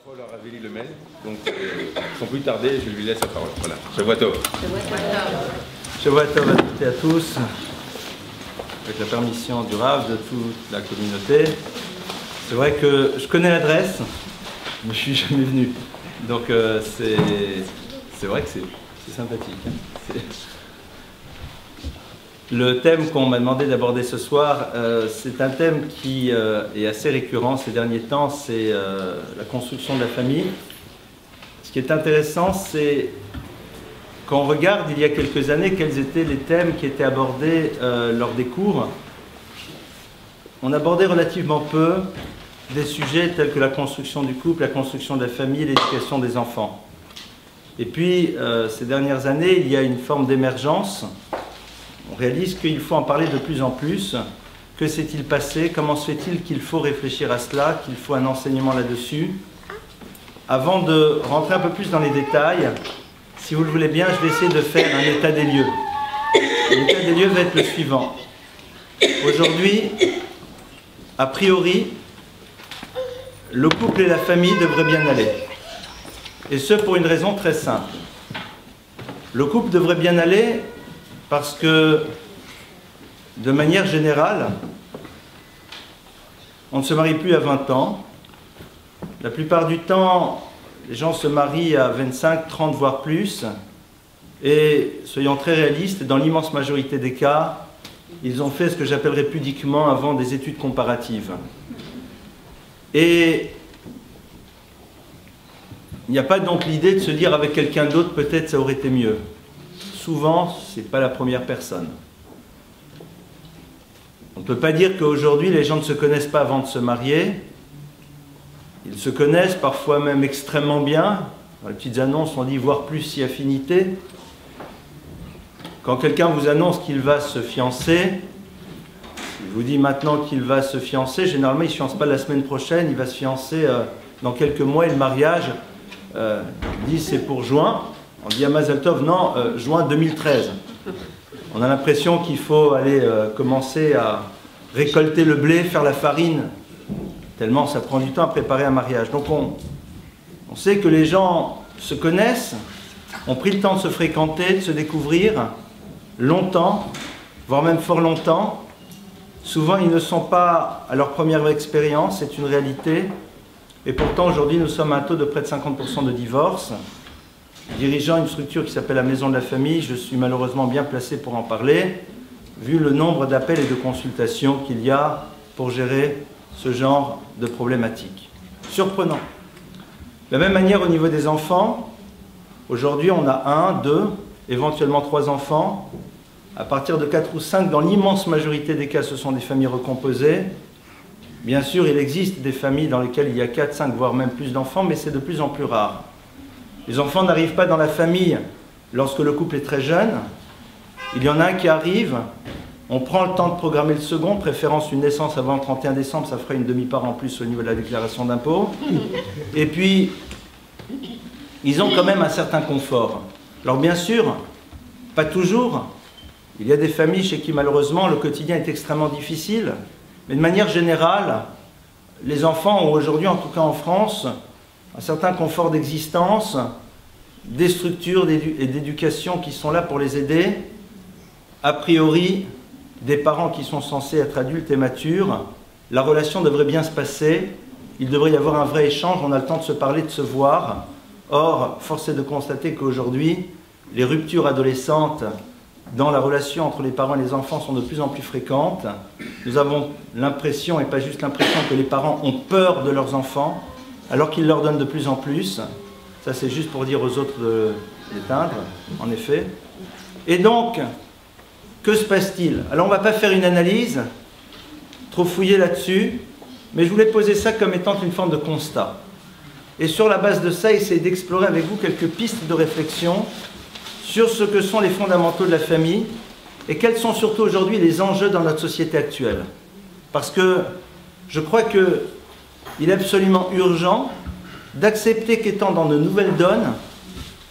Paul Ravelli-Lemel, donc sans plus tarder, je lui laisse la parole. Voilà, Shavua Tov. Shavua Tov à toutes et à tous, avec la permission du Rav, de toute la communauté. C'est vrai que je connais l'adresse, mais je suis jamais venu. Donc c'est vrai que c'est sympathique. Le thème qu'on m'a demandé d'aborder ce soir, c'est un thème qui est assez récurrent ces derniers temps, c'est la construction de la famille. Ce qui est intéressant, c'est quand on regarde il y a quelques années quels étaient les thèmes qui étaient abordés lors des cours. On abordait relativement peu des sujets tels que la construction du couple, la construction de la famille, l'éducation des enfants. Et puis, ces dernières années, il y a une forme d'émergence. On réalise qu'il faut en parler de plus en plus. Que s'est-il passé? Comment se fait-il qu'il faut réfléchir à cela, qu'il faut un enseignement là-dessus? Avant de rentrer un peu plus dans les détails, si vous le voulez bien, je vais essayer de faire un état des lieux. L'état des lieux va être le suivant. Aujourd'hui, a priori, le couple et la famille devraient bien aller. Et ce, pour une raison très simple. Le couple devrait bien aller parce que, de manière générale, on ne se marie plus à 20 ans. La plupart du temps, les gens se marient à 25, 30, voire plus. Et, soyons très réalistes, dans l'immense majorité des cas, ils ont fait ce que j'appellerais pudiquement avant des études comparatives. Et il n'y a pas donc l'idée de se dire avec quelqu'un d'autre, peut-être ça aurait été mieux. Souvent, ce n'est pas la première personne. On ne peut pas dire qu'aujourd'hui, les gens ne se connaissent pas avant de se marier. Ils se connaissent, parfois même extrêmement bien. Dans les petites annonces, on dit voire plus si affinité. Quand quelqu'un vous annonce qu'il va se fiancer, il vous dit maintenant qu'il va se fiancer, généralement il ne se fiance pas la semaine prochaine, il va se fiancer dans quelques mois et le mariage, il dit c'est pour juin. On dit à Mazel Tov, non, juin 2013. On a l'impression qu'il faut aller commencer à récolter le blé, faire la farine, tellement ça prend du temps à préparer un mariage. Donc on sait que les gens se connaissent, ont pris le temps de se fréquenter, de se découvrir longtemps, voire même fort longtemps. Souvent, ils ne sont pas à leur première expérience, c'est une réalité. Et pourtant, aujourd'hui, nous sommes à un taux de près de 50% de divorce. Dirigeant une structure qui s'appelle la Maison de la Famille, je suis malheureusement bien placé pour en parler, vu le nombre d'appels et de consultations qu'il y a pour gérer ce genre de problématiques. Surprenant. De la même manière, au niveau des enfants, aujourd'hui, on a 1, 2, éventuellement 3 enfants. À partir de 4 ou 5, dans l'immense majorité des cas, ce sont des familles recomposées. Bien sûr, il existe des familles dans lesquelles il y a 4, 5, voire même plus d'enfants, mais c'est de plus en plus rare. Les enfants n'arrivent pas dans la famille lorsque le couple est très jeune. Il y en a un qui arrive, on prend le temps de programmer le second, préférence une naissance avant le 31 décembre, ça ferait une demi-part en plus au niveau de la déclaration d'impôt. Et puis, ils ont quand même un certain confort. Alors bien sûr, pas toujours. Il y a des familles chez qui malheureusement le quotidien est extrêmement difficile. Mais de manière générale, les enfants ont aujourd'hui, en tout cas en France, un certain confort d'existence, des structures et d'éducation qui sont là pour les aider. A priori, des parents qui sont censés être adultes et matures, la relation devrait bien se passer, il devrait y avoir un vrai échange, on a le temps de se parler, de se voir. Or, force est de constater qu'aujourd'hui, les ruptures adolescentes dans la relation entre les parents et les enfants sont de plus en plus fréquentes. Nous avons l'impression, et pas juste l'impression, que les parents ont peur de leurs enfants, alors qu'ils leur donnent de plus en plus. Ça, c'est juste pour dire aux autres d'éteindre, en effet. Et donc, que se passe-t-il? Alors, on ne va pas faire une analyse, trop fouillée là-dessus, mais je voulais poser ça comme étant une forme de constat. Et sur la base de ça, essayer d'explorer avec vous quelques pistes de réflexion sur ce que sont les fondamentaux de la famille et quels sont surtout aujourd'hui les enjeux dans notre société actuelle. Parce que je crois qu'il est absolument urgent d'accepter qu'étant dans de nouvelles donnes,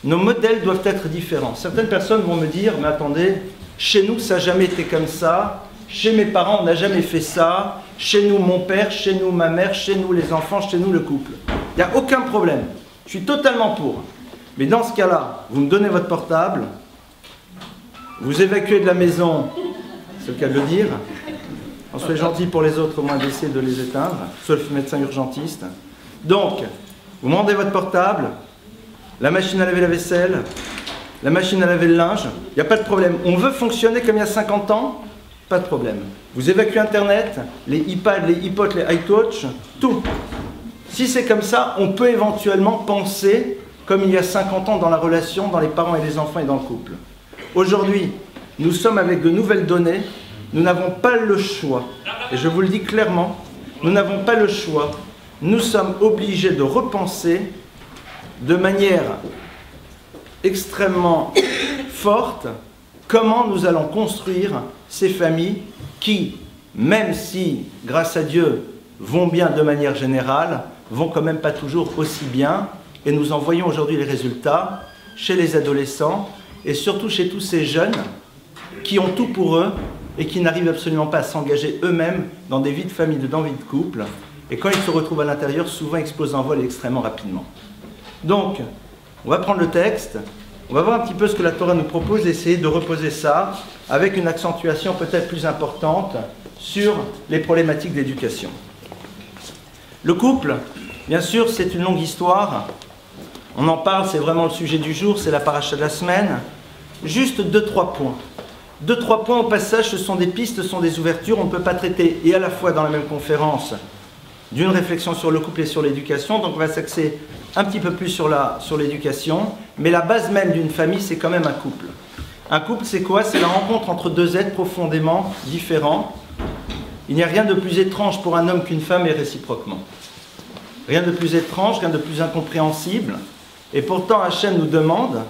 nos modèles doivent être différents. Certaines personnes vont me dire, mais attendez, chez nous ça n'a jamais été comme ça, chez mes parents on n'a jamais fait ça, chez nous mon père, chez nous ma mère, chez nous les enfants, chez nous le couple. Il n'y a aucun problème. Je suis totalement pour. Mais dans ce cas-là, vous me donnez votre portable, vous évacuez de la maison, c'est le cas de le dire. On soit gentil pour les autres, au moins d'essayer de les éteindre, sauf le médecin urgentiste. Donc, vous me rendez votre portable, la machine à laver la vaisselle, la machine à laver le linge, il n'y a pas de problème. On veut fonctionner comme il y a 50 ans, pas de problème. Vous évacuez Internet, les iPads, les iPods, les iTouch, tout. Si c'est comme ça, on peut éventuellement penser comme il y a 50 ans dans la relation, dans les parents et les enfants et dans le couple. Aujourd'hui, nous sommes avec de nouvelles données, nous n'avons pas le choix. Et je vous le dis clairement, nous n'avons pas le choix. Nous sommes obligés de repenser de manière extrêmement forte comment nous allons construire ces familles qui, même si, grâce à Dieu, vont bien de manière générale, vont quand même pas toujours aussi bien. Et nous en voyons aujourd'hui les résultats chez les adolescents et surtout chez tous ces jeunes qui ont tout pour eux et qui n'arrivent absolument pas à s'engager eux-mêmes dans des vies de famille, dans des vies de couple. Et quand ils se retrouvent à l'intérieur, souvent explosent en vol extrêmement rapidement. Donc, on va prendre le texte, on va voir un petit peu ce que la Torah nous propose, essayer de reposer ça avec une accentuation peut-être plus importante sur les problématiques d'éducation. Le couple, bien sûr, c'est une longue histoire. On en parle, c'est vraiment le sujet du jour, c'est la paracha de la semaine. Juste 2-3 points. 2-3 points au passage, ce sont des pistes, ce sont des ouvertures. On ne peut pas traiter, et à la fois dans la même conférence, d'une réflexion sur le couple et sur l'éducation. Donc on va s'axer un petit peu plus sur l'éducation. Mais la base même d'une famille, c'est quand même un couple. Un couple, c'est quoi? C'est la rencontre entre deux êtres profondément différents. Il n'y a rien de plus étrange pour un homme qu'une femme et réciproquement. Rien de plus étrange, rien de plus incompréhensible. Et pourtant, Hachem nous demande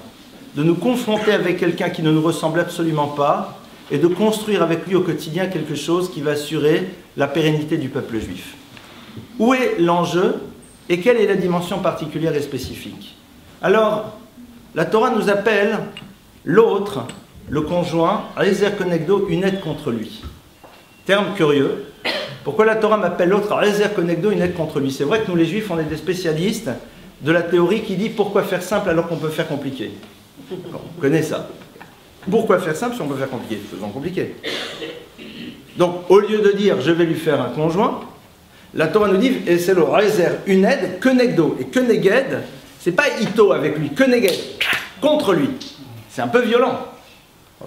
de nous confronter avec quelqu'un qui ne nous ressemble absolument pas et de construire avec lui au quotidien quelque chose qui va assurer la pérennité du peuple juif. Où est l'enjeu et quelle est la dimension particulière et spécifique? Alors, la Torah nous appelle l'autre, le conjoint, Rezer Konegdo, une aide contre lui. Terme curieux. Pourquoi la Torah m'appelle l'autre Rezer Konegdo, une aide contre lui? C'est vrai que nous les juifs, on est des spécialistes de la théorie qui dit pourquoi faire simple alors qu'on peut faire compliqué. Bon, on connaît ça. Pourquoi faire simple si on peut faire compliqué? Faisons compliqué. Donc, au lieu de dire je vais lui faire un conjoint, la Torah nous dit, et c'est le Rezer, une aide, Konegdo. Et Koneged, c'est pas Ito avec lui, Koneged, contre lui. C'est un peu violent.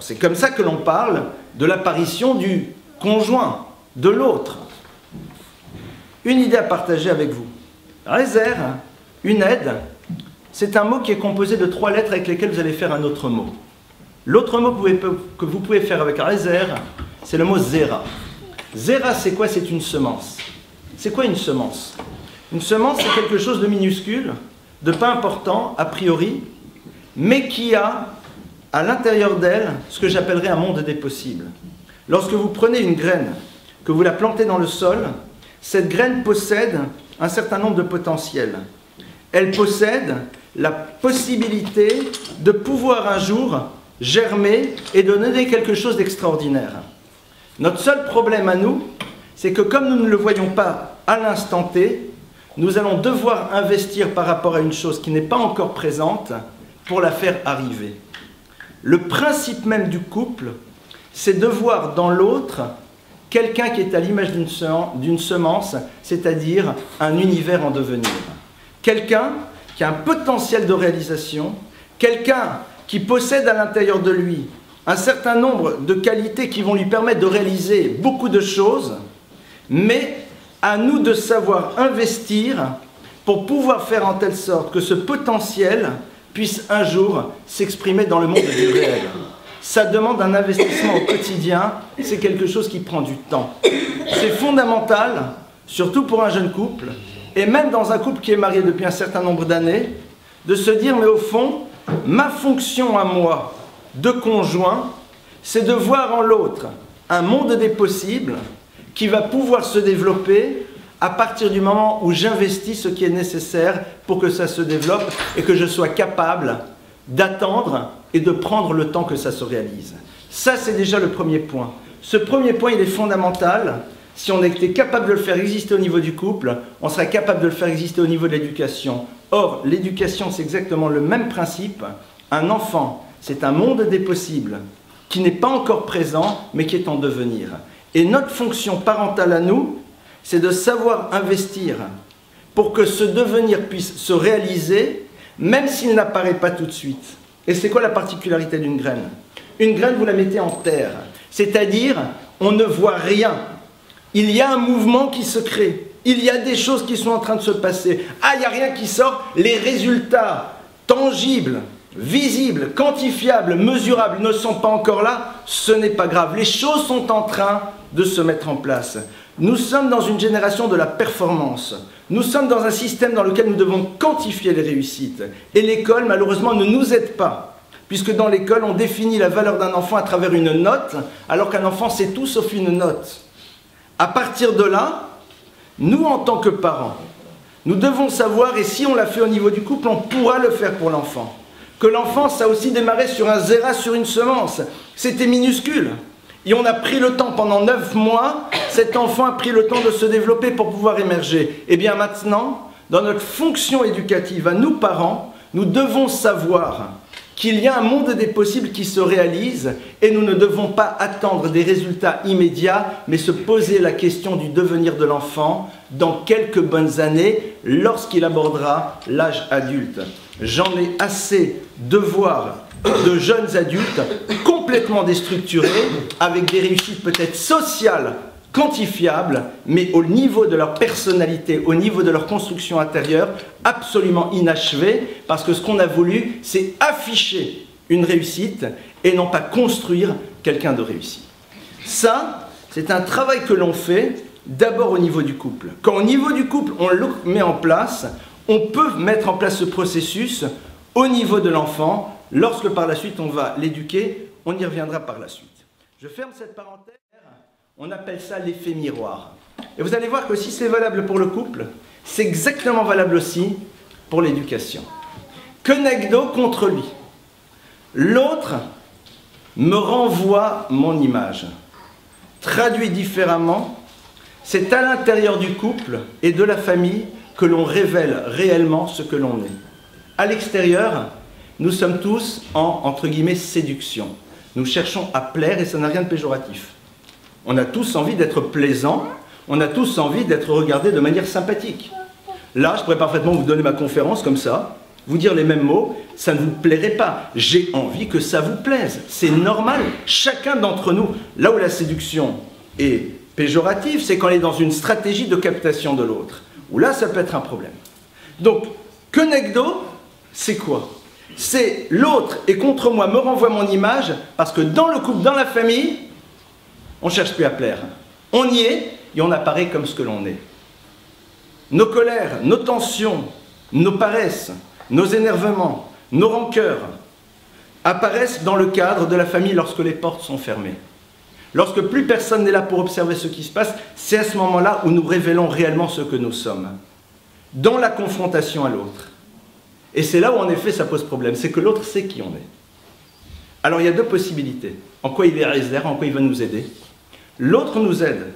C'est comme ça que l'on parle de l'apparition du conjoint, de l'autre. Une idée à partager avec vous. Rezer, une aide, c'est un mot qui est composé de 3 lettres avec lesquelles vous allez faire un autre mot. L'autre mot que vous pouvez faire avec Rezer, c'est le mot Zera. Zera, c'est quoi? C'est une semence. C'est quoi une semence? Une semence, c'est quelque chose de minuscule, de pas important, a priori, mais qui a à l'intérieur d'elle ce que j'appellerais un monde des possibles. Lorsque vous prenez une graine, que vous la plantez dans le sol, cette graine possède un certain nombre de potentiels. Elle possède la possibilité de pouvoir un jour germer et de donner quelque chose d'extraordinaire. Notre seul problème à nous, c'est que comme nous ne le voyons pas à l'instant T, nous allons devoir investir par rapport à une chose qui n'est pas encore présente pour la faire arriver. Le principe même du couple, c'est de voir dans l'autre quelqu'un qui est à l'image d'une semence, c'est-à-dire un univers en devenir. Quelqu'un qui a un potentiel de réalisation, quelqu'un qui possède à l'intérieur de lui un certain nombre de qualités qui vont lui permettre de réaliser beaucoup de choses, mais à nous de savoir investir pour pouvoir faire en telle sorte que ce potentiel puisse un jour s'exprimer dans le monde du réel. Ça demande un investissement au quotidien, c'est quelque chose qui prend du temps. C'est fondamental, surtout pour un jeune couple, et même dans un couple qui est marié depuis un certain nombre d'années, de se dire, mais au fond, ma fonction à moi de conjoint, c'est de voir en l'autre un monde des possibles qui va pouvoir se développer à partir du moment où j'investis ce qui est nécessaire pour que ça se développe et que je sois capable d'attendre et de prendre le temps que ça se réalise. Ça, c'est déjà le premier point. Ce premier point, il est fondamental, si on était capable de le faire exister au niveau du couple, on serait capable de le faire exister au niveau de l'éducation. Or, l'éducation, c'est exactement le même principe. Un enfant, c'est un monde des possibles qui n'est pas encore présent, mais qui est en devenir. Et notre fonction parentale à nous, c'est de savoir investir pour que ce devenir puisse se réaliser, même s'il n'apparaît pas tout de suite. Et c'est quoi la particularité d'une graine? Une graine, vous la mettez en terre, c'est-à-dire, on ne voit rien. Il y a un mouvement qui se crée, il y a des choses qui sont en train de se passer. Ah, il n'y a rien qui sort, les résultats tangibles, visibles, quantifiables, mesurables ne sont pas encore là, ce n'est pas grave. Les choses sont en train de se mettre en place. Nous sommes dans une génération de la performance. Nous sommes dans un système dans lequel nous devons quantifier les réussites. Et l'école, malheureusement, ne nous aide pas. Puisque dans l'école, on définit la valeur d'un enfant à travers une note, alors qu'un enfant, c'est tout sauf une note. À partir de là, nous, en tant que parents, nous devons savoir, et si on l'a fait au niveau du couple, on pourra le faire pour l'enfant. Que l'enfant, ça a aussi démarré sur un zéra, sur une semence. C'était minuscule. Et on a pris le temps, pendant 9 mois, cet enfant a pris le temps de se développer pour pouvoir émerger. Et bien maintenant, dans notre fonction éducative à nous parents, nous devons savoir qu'il y a un monde des possibles qui se réalise et nous ne devons pas attendre des résultats immédiats, mais se poser la question du devenir de l'enfant dans quelques bonnes années, lorsqu'il abordera l'âge adulte. J'en ai assez de voir de jeunes adultes complètement déstructurés, avec des réussites peut-être sociales, quantifiables, mais au niveau de leur personnalité, au niveau de leur construction intérieure, absolument inachevées, parce que ce qu'on a voulu, c'est afficher une réussite et non pas construire quelqu'un de réussi. Ça, c'est un travail que l'on fait d'abord au niveau du couple. Quand au niveau du couple, on le met en place, on peut mettre en place ce processus au niveau de l'enfant. Lorsque par la suite on va l'éduquer, on y reviendra par la suite. Je ferme cette parenthèse, on appelle ça l'effet miroir. Et vous allez voir que si c'est valable pour le couple, c'est exactement valable aussi pour l'éducation. Que Negdo contre lui. L'autre me renvoie mon image. Traduit différemment, c'est à l'intérieur du couple et de la famille que l'on révèle réellement ce que l'on est. À l'extérieur, nous sommes tous en, entre guillemets, séduction. Nous cherchons à plaire et ça n'a rien de péjoratif. On a tous envie d'être plaisant, on a tous envie d'être regardé de manière sympathique. Là, je pourrais parfaitement vous donner ma conférence comme ça, vous dire les mêmes mots, ça ne vous plairait pas. J'ai envie que ça vous plaise. C'est normal. Chacun d'entre nous, là où la séduction est péjorative, c'est quand elle est dans une stratégie de captation de l'autre. Où là, ça peut être un problème. Donc, que Negdo, c'est quoi? C'est l'autre et contre moi me renvoie mon image parce que dans le couple, dans la famille, on ne cherche plus à plaire. On y est et on apparaît comme ce que l'on est. Nos colères, nos tensions, nos paresses, nos énervements, nos rancœurs apparaissent dans le cadre de la famille lorsque les portes sont fermées. Lorsque plus personne n'est là pour observer ce qui se passe, c'est à ce moment-là où nous révélons réellement ce que nous sommes. Dans la confrontation à l'autre. Et c'est là où en effet ça pose problème, c'est que l'autre sait qui on est. Alors il y a deux possibilités. En quoi il est réservé, en quoi il va nous aider. L'autre nous aide,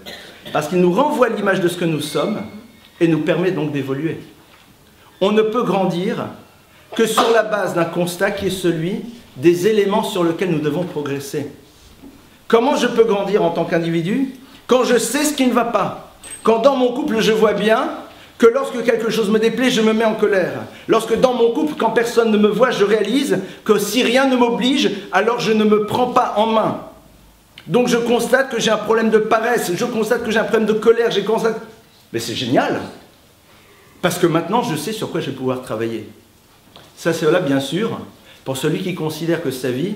parce qu'il nous renvoie l'image de ce que nous sommes, et nous permet donc d'évoluer. On ne peut grandir que sur la base d'un constat qui est celui des éléments sur lesquels nous devons progresser. Comment je peux grandir en tant qu'individu? Quand je sais ce qui ne va pas. Quand dans mon couple je vois bien que lorsque quelque chose me déplaît, je me mets en colère. Lorsque dans mon couple, quand personne ne me voit, je réalise que si rien ne m'oblige, alors je ne me prends pas en main. Donc je constate que j'ai un problème de paresse, je constate que j'ai un problème de colère, je constate... Mais c'est génial! Parce que maintenant, je sais sur quoi je vais pouvoir travailler. Ça, c'est là, bien sûr, pour celui qui considère que sa vie,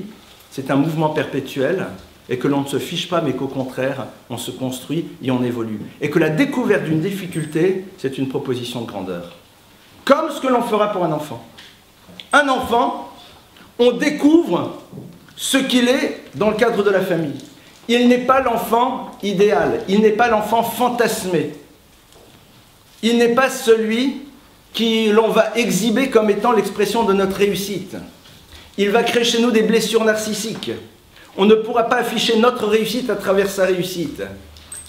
c'est un mouvement perpétuel, et que l'on ne se fiche pas, mais qu'au contraire, on se construit et on évolue. Et que la découverte d'une difficulté, c'est une proposition de grandeur. Comme ce que l'on fera pour un enfant. Un enfant, on découvre ce qu'il est dans le cadre de la famille. Il n'est pas l'enfant idéal, il n'est pas l'enfant fantasmé. Il n'est pas celui que l'on va exhiber comme étant l'expression de notre réussite. Il va créer chez nous des blessures narcissiques. On ne pourra pas afficher notre réussite à travers sa réussite.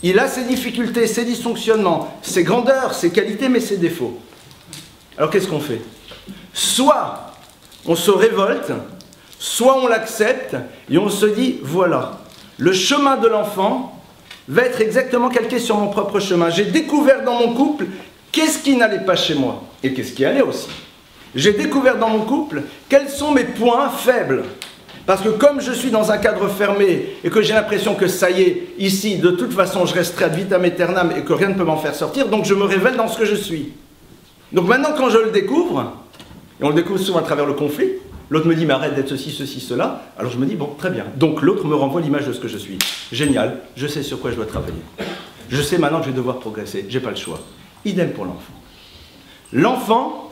Il a ses difficultés, ses dysfonctionnements, ses grandeurs, ses qualités, mais ses défauts. Alors qu'est-ce qu'on fait? Soit on se révolte, soit on l'accepte et on se dit, voilà, le chemin de l'enfant va être exactement calqué sur mon propre chemin. J'ai découvert dans mon couple qu'est-ce qui n'allait pas chez moi et qu'est-ce qui allait aussi. J'ai découvert dans mon couple quels sont mes points faibles. Parce que comme je suis dans un cadre fermé et que j'ai l'impression que ça y est, ici, de toute façon, je resterai ad vitam aeternam et que rien ne peut m'en faire sortir, donc je me révèle dans ce que je suis. Donc maintenant, quand je le découvre, et on le découvre souvent à travers le conflit, l'autre me dit, mais arrête d'être ceci, ceci, cela, alors je me dis, bon, très bien. Donc l'autre me renvoie l'image de ce que je suis. Génial, je sais sur quoi je dois travailler. Je sais maintenant que je vais devoir progresser, j'ai pas le choix. Idem pour l'enfant. L'enfant,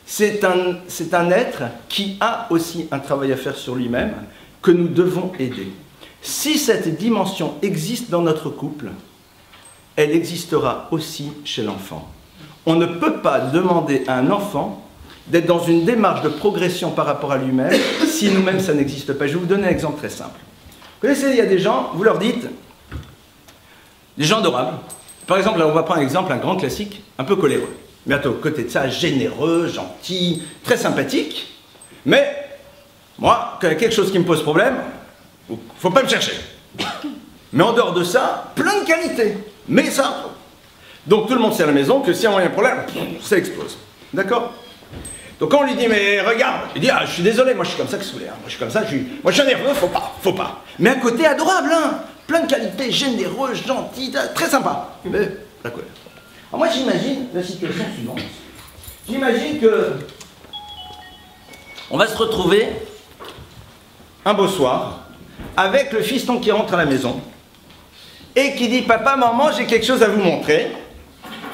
c'est un être qui a aussi un travail à faire sur lui-même, que nous devons aider. Si cette dimension existe dans notre couple, elle existera aussi chez l'enfant. On ne peut pas demander à un enfant d'être dans une démarche de progression par rapport à lui-même si nous-mêmes ça n'existe pas. Je vais vous donner un exemple très simple. Vous connaissez, il y a des gens, vous leur dites, des gens adorables. Par exemple, là, on va prendre un exemple, un grand classique, un peu coléreux. Mais à côté de ça, généreux, gentil, très sympathique. Mais, moi, quand il y a quelque chose qui me pose problème, faut pas me chercher. Mais en dehors de ça, plein de qualités. Mais ça, donc tout le monde sait à la maison que si on a un problème, ça explose. D'accord? Donc quand on lui dit, mais regarde, il dit, ah, je suis désolé, moi je suis comme ça que vous voulez, hein. Moi je suis comme ça, moi je suis nerveux, faut pas. Mais à côté, adorable, hein, plein de qualités, généreux, gentil, très sympa. Mais la colère. Alors moi j'imagine la situation suivante. J'imagine que on va se retrouver un beau soir avec le fiston qui rentre à la maison et qui dit, papa, maman, j'ai quelque chose à vous montrer,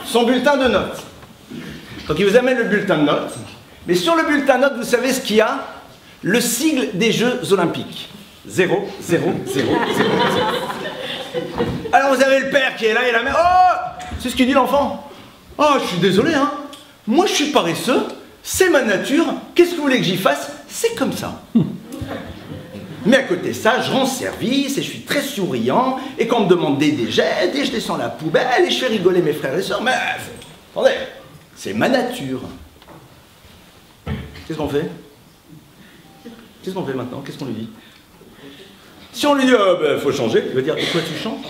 son bulletin de notes. Donc il vous amène le bulletin de notes. Mais sur le bulletin de notes, vous savez ce qu'il y a? Le sigle des Jeux Olympiques. 0, 0, 0, 0, 0. Alors vous avez le père qui est là et la mère. Oh! C'est ce qu'il dit l'enfant. Oh, je suis désolé, hein. Moi, je suis paresseux. C'est ma nature. Qu'est-ce que vous voulez que j'y fasse? C'est comme ça. Mais à côté de ça, je rends service et je suis très souriant. Et quand on me demande d'aider, j'aide et je descends la poubelle et je fais rigoler mes frères et sœurs. Mais attendez, c'est ma nature. Qu'est-ce qu'on fait? Qu'est-ce qu'on fait maintenant? Qu'est-ce qu'on lui dit? Si on lui dit, faut changer, il va dire, et quoi tu changes?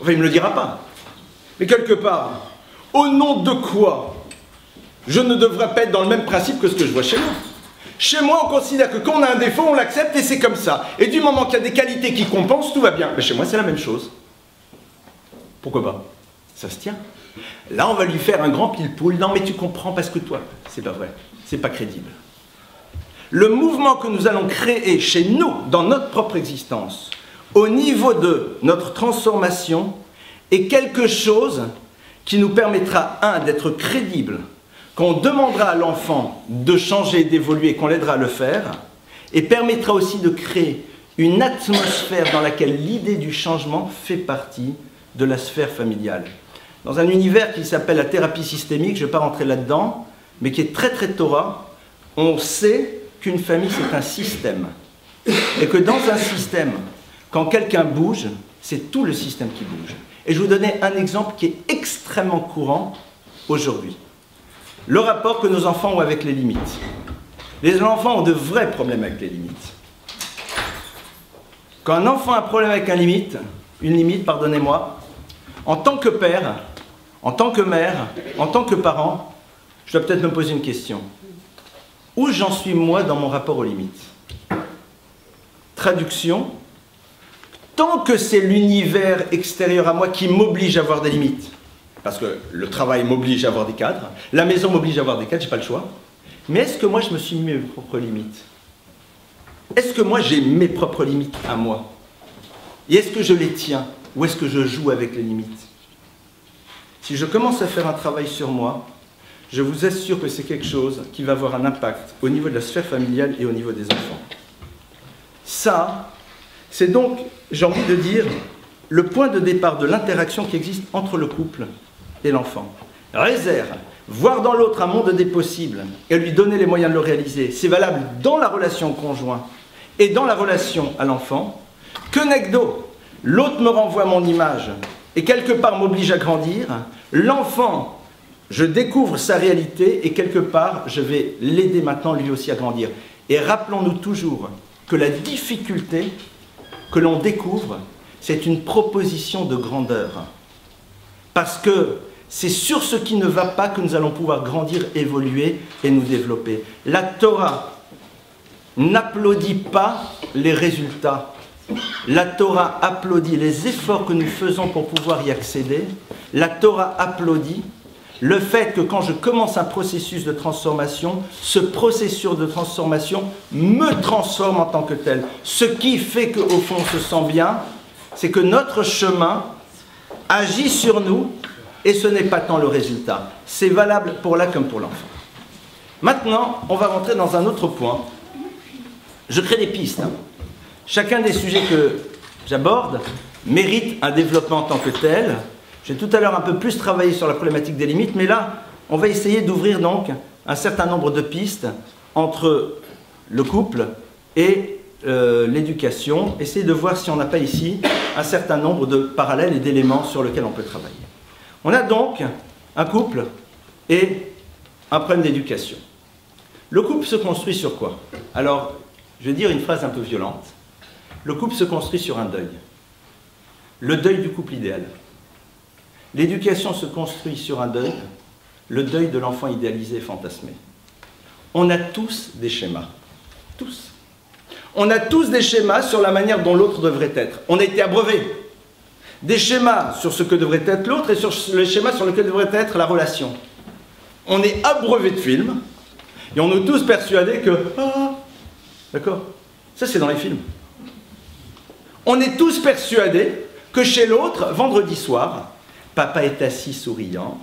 Enfin, il ne me le dira pas. Mais quelque part, au nom de quoi je ne devrais pas être dans le même principe que ce que je vois chez moi? Chez moi, on considère que quand on a un défaut, on l'accepte et c'est comme ça. Et du moment qu'il y a des qualités qui compensent, tout va bien. Mais chez moi, c'est la même chose. Pourquoi pas? Ça se tient. Là, on va lui faire un grand pile-poule. Non, mais tu comprends parce que toi, c'est pas vrai. C'est pas crédible. Le mouvement que nous allons créer chez nous, dans notre propre existence, au niveau de notre transformation, est quelque chose qui nous permettra, un, d'être crédible, qu'on demandera à l'enfant de changer, d'évoluer, qu'on l'aidera à le faire, et permettra aussi de créer une atmosphère dans laquelle l'idée du changement fait partie de la sphère familiale. Dans un univers qui s'appelle la thérapie systémique, je ne vais pas rentrer là-dedans, mais qui est très très Torah, on sait qu'une famille c'est un système. Et que dans un système, quand quelqu'un bouge, c'est tout le système qui bouge. Et je vais vous donner un exemple qui est extrêmement courant aujourd'hui. Le rapport que nos enfants ont avec les limites. Les enfants ont de vrais problèmes avec les limites. Quand un enfant a un problème avec une limite, pardonnez-moi, en tant que père, en tant que mère, en tant que parent, je dois peut-être me poser une question. Où j'en suis moi dans mon rapport aux limites? Traduction, tant que c'est l'univers extérieur à moi qui m'oblige à avoir des limites, parce que le travail m'oblige à avoir des cadres, la maison m'oblige à avoir des cadres, j'ai pas le choix, mais est-ce que moi je me suis mis mes propres limites? Est-ce que moi j'ai mes propres limites à moi? Et est-ce que je les tiens? Ou est-ce que je joue avec les limites? Si je commence à faire un travail sur moi, je vous assure que c'est quelque chose qui va avoir un impact au niveau de la sphère familiale et au niveau des enfants. Ça, c'est donc, j'ai envie de dire, le point de départ de l'interaction qui existe entre le couple et l'enfant. Réserve, voir dans l'autre un monde des possibles et lui donner les moyens de le réaliser, c'est valable dans la relation conjointe et dans la relation à l'enfant. Que necdo, l'autre me renvoie mon image et quelque part m'oblige à grandir. L'enfant, je découvre sa réalité et quelque part, je vais l'aider maintenant lui aussi à grandir. Et rappelons-nous toujours que la difficulté que l'on découvre, c'est une proposition de grandeur. Parce que c'est sur ce qui ne va pas que nous allons pouvoir grandir, évoluer et nous développer. La Torah n'applaudit pas les résultats. La Torah applaudit les efforts que nous faisons pour pouvoir y accéder. La Torah applaudit le fait que quand je commence un processus de transformation, ce processus de transformation me transforme en tant que tel. Ce qui fait qu'au fond on se sent bien, c'est que notre chemin agit sur nous et ce n'est pas tant le résultat. C'est valable pour là comme pour l'enfant. Maintenant, on va rentrer dans un autre point. Je crée des pistes. Chacun des sujets que j'aborde mérite un développement en tant que tel. J'ai tout à l'heure un peu plus travaillé sur la problématique des limites, mais là, on va essayer d'ouvrir donc un certain nombre de pistes entre le couple et l'éducation. Essayer de voir si on n'a pas ici un certain nombre de parallèles et d'éléments sur lesquels on peut travailler. On a donc un couple et un problème d'éducation. Le couple se construit sur quoi? Alors, je vais dire une phrase un peu violente. Le couple se construit sur un deuil. Le deuil du couple idéal. L'éducation se construit sur un deuil, le deuil de l'enfant idéalisé et fantasmé. On a tous des schémas. Tous. On a tous des schémas sur la manière dont l'autre devrait être. On a été abreuvés. Des schémas sur ce que devrait être l'autre et sur les schémas sur lesquels devrait être la relation. On est abreuvé de films et on est tous persuadés que... Ah, d'accord? Ça, c'est dans les films. On est tous persuadés que chez l'autre, vendredi soir, papa est assis souriant,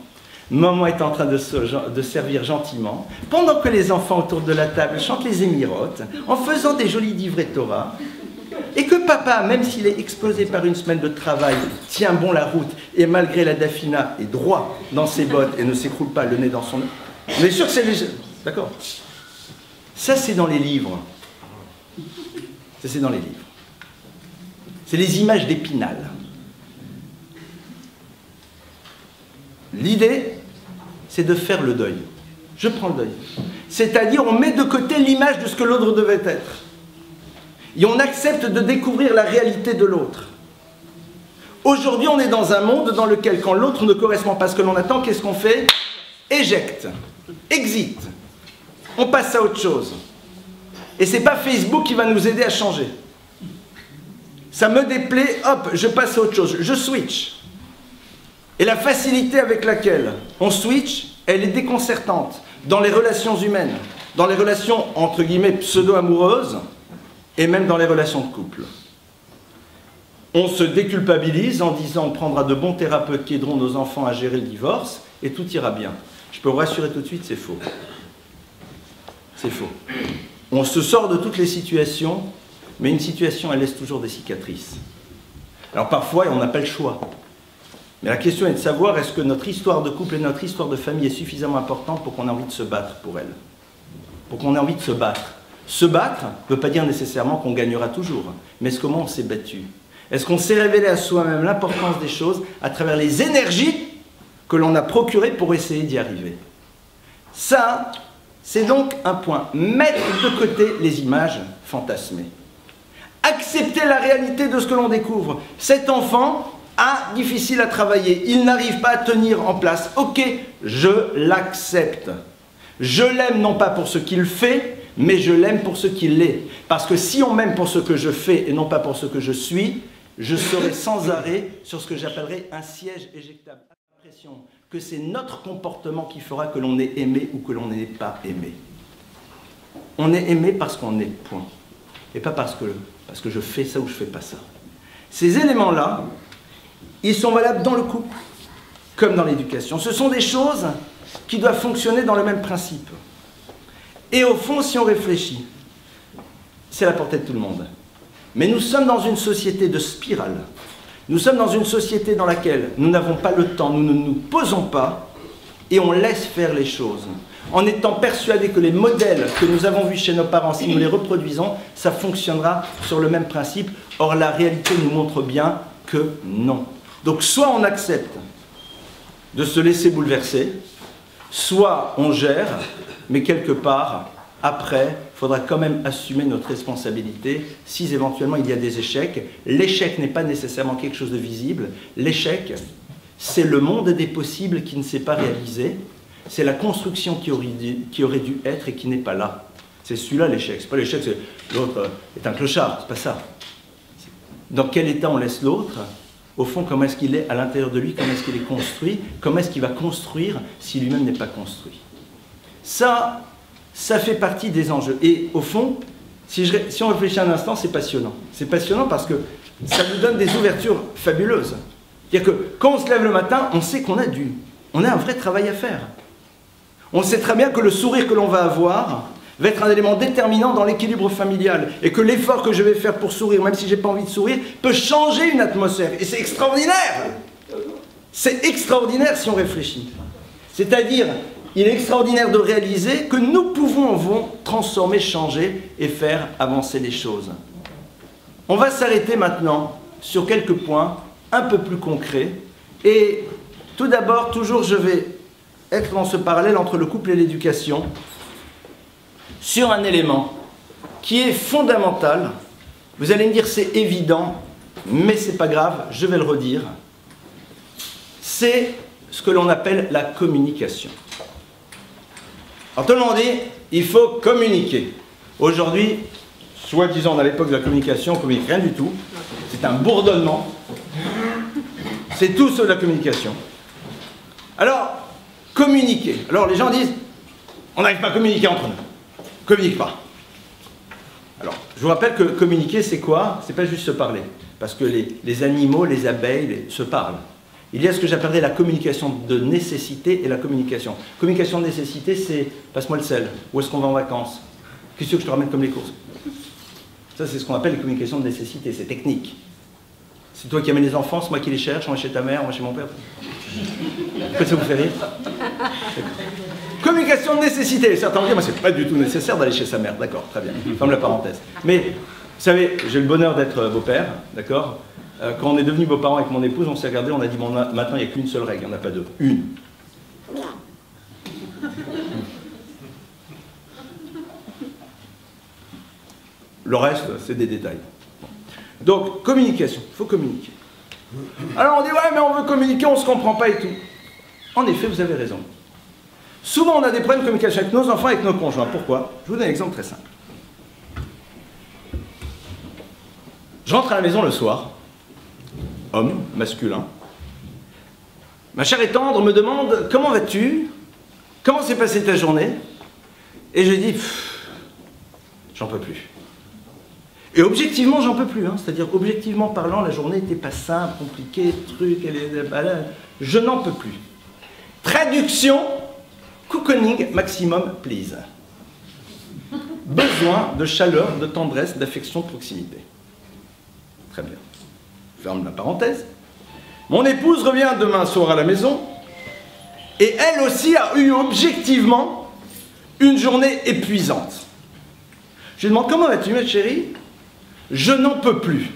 maman est en train de servir gentiment, pendant que les enfants autour de la table chantent les émirotes, en faisant des jolis livrets Torah, et que papa, même s'il est explosé par une semaine de travail, tient bon la route, et malgré la dafina, est droit dans ses bottes et ne s'écroule pas le nez dans son... Vous êtes sûr que c'est... D'accord? Ça, c'est dans les livres. Ça, c'est dans les livres. C'est les images d'Épinal. L'idée, c'est de faire le deuil. Je prends le deuil. C'est-à-dire, on met de côté l'image de ce que l'autre devait être. Et on accepte de découvrir la réalité de l'autre. Aujourd'hui, on est dans un monde dans lequel, quand l'autre ne correspond pas à ce que l'on attend, qu'est-ce qu'on fait? Éjecte. Exit. On passe à autre chose. Et ce n'est pas Facebook qui va nous aider à changer. Ça me déplaît, hop, je passe à autre chose. Je switch. Et la facilité avec laquelle on switch, elle est déconcertante dans les relations humaines, dans les relations entre guillemets pseudo-amoureuses et même dans les relations de couple. On se déculpabilise en disant on prendra de bons thérapeutes qui aideront nos enfants à gérer le divorce et tout ira bien. Je peux vous rassurer tout de suite, c'est faux. C'est faux. On se sort de toutes les situations, mais une situation, elle laisse toujours des cicatrices. Alors parfois, on n'a pas le choix. Mais la question est de savoir, est-ce que notre histoire de couple et notre histoire de famille est suffisamment importante pour qu'on ait envie de se battre pour elle? Pour qu'on ait envie de se battre. Se battre ne veut pas dire nécessairement qu'on gagnera toujours. Mais est-ce comment on s'est battu? Est-ce qu'on s'est révélé à soi-même l'importance des choses à travers les énergies que l'on a procurées pour essayer d'y arriver? Ça, c'est donc un point. Mettre de côté les images fantasmées. Accepter la réalité de ce que l'on découvre. Cet enfant... difficile à travailler, il n'arrive pas à tenir en place. Ok, je l'accepte. Je l'aime non pas pour ce qu'il fait, mais je l'aime pour ce qu'il est. Parce que si on m'aime pour ce que je fais et non pas pour ce que je suis, je serai sans arrêt sur ce que j'appellerais un siège éjectable. J'ai l'impression que c'est notre comportement qui fera que l'on est aimé ou que l'on n'est pas aimé. On est aimé parce qu'on est, point. Et pas parce que je fais ça ou je fais pas ça. Ces éléments-là, ils sont valables dans le couple, comme dans l'éducation. Ce sont des choses qui doivent fonctionner dans le même principe. Et au fond, si on réfléchit, c'est à la portée de tout le monde. Mais nous sommes dans une société de spirale. Nous sommes dans une société dans laquelle nous n'avons pas le temps, nous ne nous posons pas, et on laisse faire les choses. En étant persuadés que les modèles que nous avons vus chez nos parents, si nous les reproduisons, ça fonctionnera sur le même principe. Or, la réalité nous montre bien que non. Donc soit on accepte de se laisser bouleverser, soit on gère, mais quelque part, après, il faudra quand même assumer notre responsabilité si éventuellement il y a des échecs. L'échec n'est pas nécessairement quelque chose de visible. L'échec, c'est le monde des possibles qui ne s'est pas réalisé. C'est la construction qui aurait dû être et qui n'est pas là. C'est celui-là l'échec. C'est pas l'échec, c'est l'autre est un clochard, c'est pas ça. Dans quel état on laisse l'autre? Au fond, comment est-ce qu'il est à l'intérieur de lui? Comment est-ce qu'il est construit? Comment est-ce qu'il va construire si lui-même n'est pas construit? Ça fait partie des enjeux. Et au fond, si on réfléchit un instant, c'est passionnant. C'est passionnant parce que ça nous donne des ouvertures fabuleuses. C'est-à-dire que quand on se lève le matin, on sait qu'on a un vrai travail à faire. On sait très bien que le sourire que l'on va avoir va être un élément déterminant dans l'équilibre familial et que l'effort que je vais faire pour sourire, même si je n'ai pas envie de sourire, peut changer une atmosphère. Et c'est extraordinaire. C'est extraordinaire si on réfléchit. C'est-à-dire, il est extraordinaire de réaliser que nous pouvons transformer, changer et faire avancer les choses. On va s'arrêter maintenant sur quelques points un peu plus concrets. Et tout d'abord, toujours je vais être dans ce parallèle entre le couple et l'éducation, sur un élément qui est fondamental. Vous allez me dire c'est évident, mais c'est pas grave, je vais le redire. C'est ce que l'on appelle la communication. Alors tout le monde dit, il faut communiquer. Aujourd'hui, soi-disant, à l'époque de la communication, on ne communique rien du tout. C'est un bourdonnement. C'est tout sauf la communication. Alors, communiquer. Alors les gens disent, on n'arrive pas à communiquer entre nous. Communique pas. Alors, je vous rappelle que communiquer, c'est quoi? C'est pas juste se parler. Parce que les animaux, les abeilles, se parlent. Il y a ce que j'appellerais la communication de nécessité et la communication. Communication de nécessité, c'est passe-moi le sel. Où est-ce qu'on va en vacances? Qu'est-ce que je te ramène comme les courses? Ça, c'est ce qu'on appelle les communications de nécessité. C'est technique. C'est toi qui amènes les enfants, c'est moi qui les cherche, on va chez ta mère, on va chez mon père. Pourquoi ça vous fait rire? Communication de nécessité. Certains vont dire, moi, c'est pas du tout nécessaire d'aller chez sa mère. D'accord, très bien. Ferme la parenthèse. Mais, vous savez, j'ai le bonheur d'être beau-père, d'accord? Quand on est devenus beaux-parents avec mon épouse, on s'est regardé, on a dit, bon, maintenant, il n'y a qu'une seule règle, il n'y en a pas deux. Une. Le reste, c'est des détails. Donc, communication, il faut communiquer. Alors on dit, ouais, mais on veut communiquer, on ne se comprend pas et tout. En effet, vous avez raison. Souvent, on a des problèmes de communication avec nos enfants, avec nos conjoints. Pourquoi? Je vous donne un exemple très simple. Je rentre à la maison le soir, homme, masculin. Ma chère et tendre me demande, comment vas-tu? Comment s'est passée ta journée? Et je dis, j'en peux plus. Et objectivement, j'en peux plus. Hein. C'est-à-dire, objectivement parlant, la journée n'était pas simple, compliquée, je n'en peux plus. Traduction, cocooning maximum, please. Besoin de chaleur, de tendresse, d'affection, de proximité. Très bien. Ferme la parenthèse. Mon épouse revient demain soir à la maison, et elle aussi a eu objectivement une journée épuisante. Je lui demande, comment vas-tu, ma chérie? Je n'en peux plus.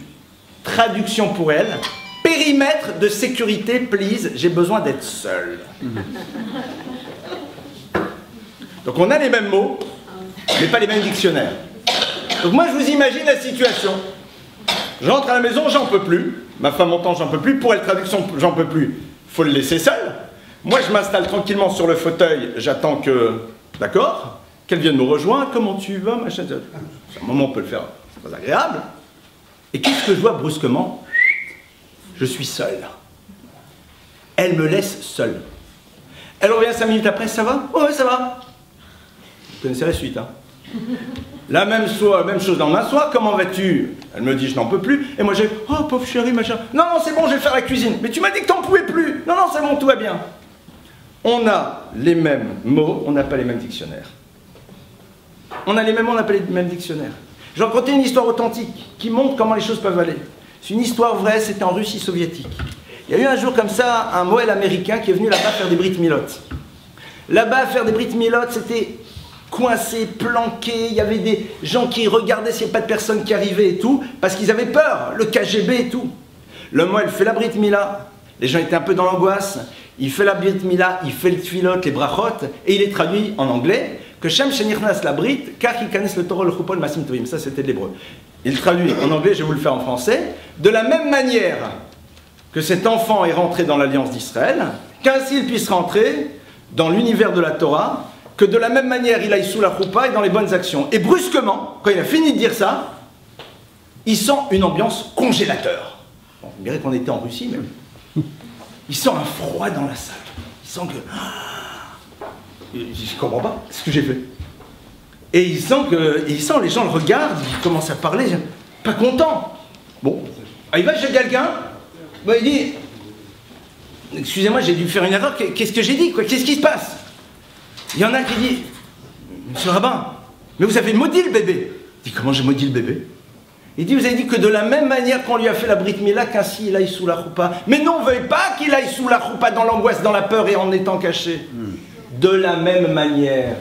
Traduction pour elle, périmètre de sécurité, please, j'ai besoin d'être seul. Donc on a les mêmes mots, mais pas les mêmes dictionnaires. Donc moi je vous imagine la situation. J'entre à la maison, j'en peux plus. Ma femme entend, j'en peux plus. Pour elle, traduction, j'en peux plus. Faut le laisser seul. Moi je m'installe tranquillement sur le fauteuil, j'attends que... D'accord? Qu'elle vienne me rejoindre, comment tu vas, machin. À un moment on peut le faire. C'est pas agréable. Et qu'est-ce que je vois brusquement? Je suis seul. Elle me laisse seul. Elle revient 5 minutes après, ça va? Oh, ouais, ça va. Vous connaissez la suite, hein? La même chose dans un soir, comment vas-tu? Elle me dit, je n'en peux plus. Et moi j'ai, oh pauvre chérie, machin. Non, non, c'est bon, je vais faire la cuisine. Mais tu m'as dit que t'en pouvais plus. Non, non, c'est bon, tout va bien. On a les mêmes mots, on n'a pas les mêmes dictionnaires. On a les mêmes mots, on n'a pas les mêmes dictionnaires. Je vais raconter une histoire authentique qui montre comment les choses peuvent aller. C'est une histoire vraie, c'était en Russie soviétique. Il y a eu un jour comme ça, un Moël américain qui est venu là-bas faire des Brit Milotes. Là-bas, faire des Brit Milotes, c'était coincé, planqué, il y avait des gens qui regardaient s'il n'y avait pas de personnes qui arrivaient et tout, parce qu'ils avaient peur, le KGB et tout. Le Moël fait la Brit Mila, les gens étaient un peu dans l'angoisse. Il fait la Brit Mila, il fait le Tfilot, les Brachot, et il est traduit en anglais que Shem Shenichnas la Brit, car il connaisse le Torah, le Chupol, Masim Tovim. Ça, c'était de l'hébreu. Il traduit en anglais, je vais vous le faire en français. De la même manière que cet enfant est rentré dans l'alliance d'Israël, qu'ainsi il puisse rentrer dans l'univers de la Torah, que de la même manière il aille sous la choupa et dans les bonnes actions. Et brusquement, quand il a fini de dire ça, il sent une ambiance congélateur. Bon, on dirait qu'on était en Russie même. Il sent un froid dans la salle. Il sent que... Je comprends pas ce que j'ai fait. Et il sent les gens le regardent, ils commencent à parler, pas content. Bon, il va chez quelqu'un, bah, il dit, excusez-moi, j'ai dû faire une erreur, qu'est-ce que j'ai dit, quoi? Qu'est-ce qui se passe? Il y en a qui dit, monsieur le rabbin, mais vous avez maudit le bébé. Il dit, comment j'ai maudit le bébé? Il dit, vous avez dit que de la même manière qu'on lui a fait la Brit Mila, qu'ainsi il aille sous la choupa. Mais non, on ne veuille pas qu'il aille sous la choupa dans l'angoisse, dans la peur et en étant caché. De la même manière.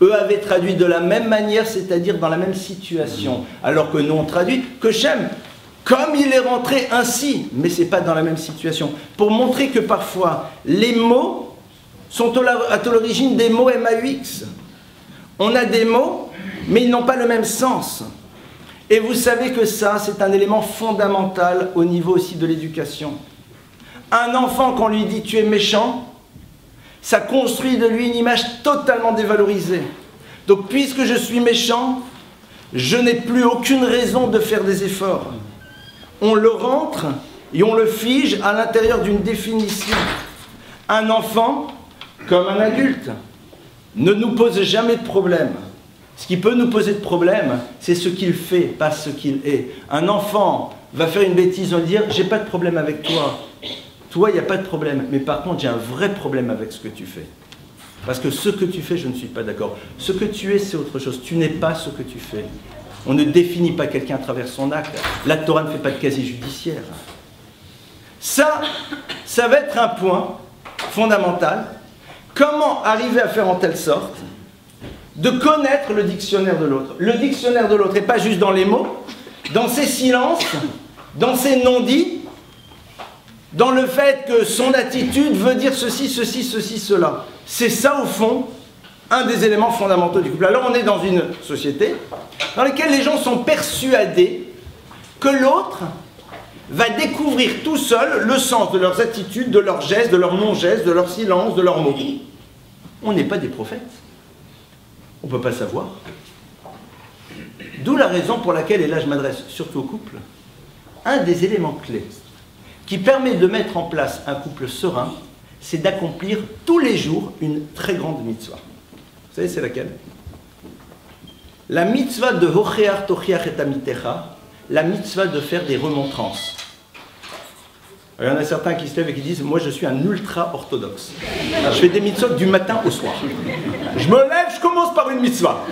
Eux avaient traduit de la même manière, c'est-à-dire dans la même situation. Alors que nous, on traduit que Shem, comme il est rentré ainsi, mais ce n'est pas dans la même situation. Pour montrer que parfois, les mots sont à l'origine des mots MAUX. On a des mots, mais ils n'ont pas le même sens. Et vous savez que ça, c'est un élément fondamental au niveau aussi de l'éducation. Un enfant, quand on lui dit « tu es méchant », ça construit de lui une image totalement dévalorisée. Donc, puisque je suis méchant, je n'ai plus aucune raison de faire des efforts. On le rentre et on le fige à l'intérieur d'une définition. Un enfant, comme un adulte, ne nous pose jamais de problème. Ce qui peut nous poser de problème, c'est ce qu'il fait, pas ce qu'il est. Un enfant va faire une bêtise, on va dire « j'ai pas de problème avec toi ». Toi, il n'y a pas de problème. Mais par contre, j'ai un vrai problème avec ce que tu fais. Parce que ce que tu fais, je ne suis pas d'accord. Ce que tu es, c'est autre chose. Tu n'es pas ce que tu fais. On ne définit pas quelqu'un à travers son acte. La Torah ne fait pas de casier judiciaire. Ça va être un point fondamental. Comment arriver à faire en telle sorte de connaître le dictionnaire de l'autre. Le dictionnaire de l'autre n'est pas juste dans les mots, dans ses silences, dans ses non-dits, dans le fait que son attitude veut dire ceci, ceci, ceci, cela. C'est ça, au fond, un des éléments fondamentaux du couple. Alors on est dans une société dans laquelle les gens sont persuadés que l'autre va découvrir tout seul le sens de leurs attitudes, de leurs gestes, de leurs non-gestes, de leurs silences, de leurs mots. On n'est pas des prophètes. On ne peut pas savoir. D'où la raison pour laquelle, et là je m'adresse surtout au couple, un des éléments clés qui permet de mettre en place un couple serein, c'est d'accomplir tous les jours une très grande mitzvah. Vous savez, c'est laquelle? La mitzvah de Hocheach Tochiach et Amitecha, la mitzvah de faire des remontrances. Il y en a certains qui se lèvent et qui disent « Moi, je suis un ultra-orthodoxe. Je fais des mitzvahs du matin au soir. Je me lève, je commence par une mitzvah.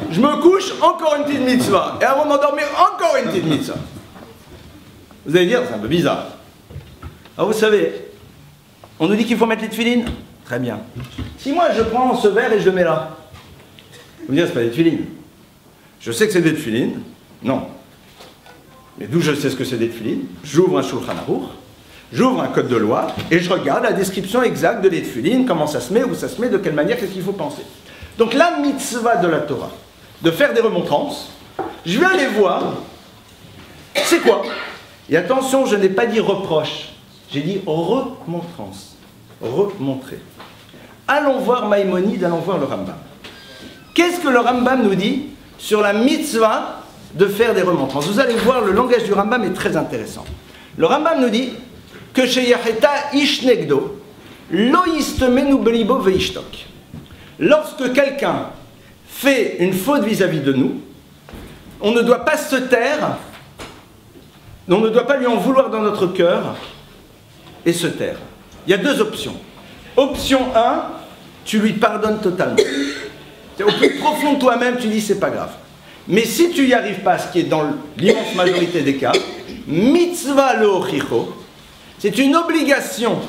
Je me couche, encore une petite mitzvah. Et avant de m'endormir, encore une petite mitzvah. » Vous allez dire, c'est un peu bizarre. Alors vous savez, on nous dit qu'il faut mettre les tefilines. Très bien. Si moi, je prends ce verre et je le mets là, vous me direz, c'est pas des tefilines. Je sais que c'est des tefilines. Non. Mais d'où je sais ce que c'est des tefilines? J'ouvre un Shulchan Aruch, j'ouvre un code de loi, et je regarde la description exacte de les tefilines, comment ça se met, où ça se met, de quelle manière, qu'est-ce qu'il faut penser. Donc la mitzvah de la Torah, de faire des remontrances, je vais aller voir, c'est quoi? Et attention, je n'ai pas dit reproche, j'ai dit remontrance, remontrer. Allons voir Maïmonide, allons voir le Rambam. Qu'est-ce que le Rambam nous dit sur la mitzvah de faire des remontrances? Vous allez voir, le langage du Rambam est très intéressant. Le Rambam nous dit que chez Yacheta Ishnegdo, lo yistemenu belibo veishtok. Lorsque quelqu'un fait une faute vis-à-vis de nous, on ne doit pas se taire, on ne doit pas lui en vouloir dans notre cœur et se taire. Il y a deux options. Option 1, tu lui pardonnes totalement. Au plus profond de toi-même, tu dis c'est pas grave. Mais si tu n'y arrives pas, ce qui est dans l'immense majorité des cas, mitzvah leochicho, c'est une obligation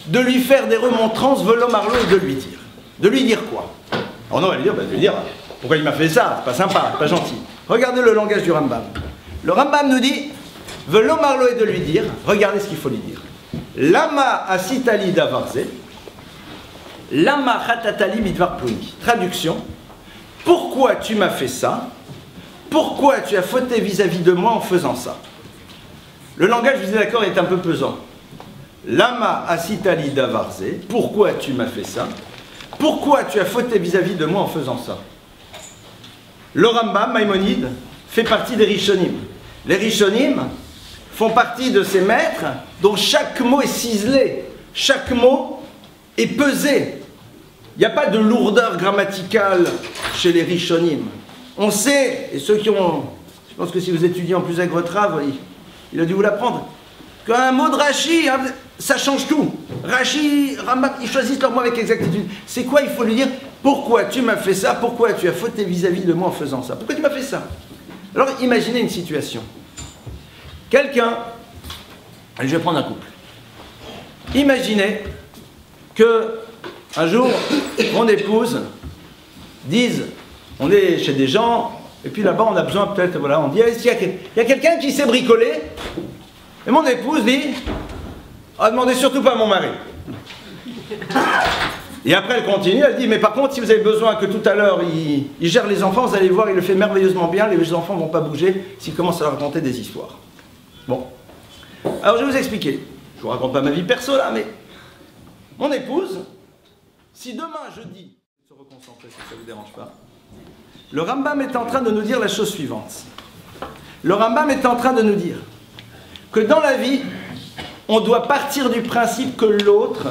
de lui faire des remontrances velo marlo et de lui dire. De lui dire quoi? Oh non, elle va dire, de lui dire, pourquoi il m'a fait ça? C'est pas sympa, c'est pas gentil. Regardez le langage du Rambam. Le Rambam nous dit, velo marlo et de lui dire, regardez ce qu'il faut lui dire. Lama asitali davarze, lama khatatali midvar pluni. Traduction, pourquoi tu m'as fait ça? Pourquoi tu as fauté vis-à-vis de moi en faisant ça? Le langage, je vous ai d'accord, est un peu pesant. Lama asitali davarze, pourquoi tu m'as fait ça? Pourquoi tu as fauté vis-à-vis de moi en faisant ça? Le Rambam, Maïmonide, fait partie des Rishonim. Les Rishonim font partie de ces maîtres dont chaque mot est ciselé, chaque mot est pesé. Il n'y a pas de lourdeur grammaticale chez les Rishonim. On sait, et ceux qui ont, je pense que si vous étudiez en plus avec votre Rav, il a dû vous l'apprendre, qu'un mot de Rashi, ça change tout. Rashi, Rambam, ils choisissent leur mot avec exactitude. C'est quoi? Il faut lui dire, pourquoi tu m'as fait ça? Pourquoi tu as fauté vis-à-vis de moi en faisant ça? Pourquoi tu m'as fait ça? Alors imaginez une situation. Quelqu'un, je vais prendre un couple. Imaginez que un jour, mon épouse dise, on est chez des gens, et puis là-bas on a besoin peut-être, voilà, on dit, il y a quelqu'un qui s'est bricolé, et mon épouse dit, demandez surtout pas à mon mari. Et après elle continue, elle dit, mais par contre si vous avez besoin que tout à l'heure il gère les enfants, vous allez voir, il le fait merveilleusement bien, les enfants ne vont pas bouger s'il commence à leur raconter des histoires. Bon. Alors je vais vous expliquer. Je ne vous raconte pas ma vie perso là, mais mon épouse, si demain je dis, se reconcentrer si ça ne vous dérange pas, le Rambam est en train de nous dire la chose suivante. Le Rambam est en train de nous dire que dans la vie, on doit partir du principe que l'autre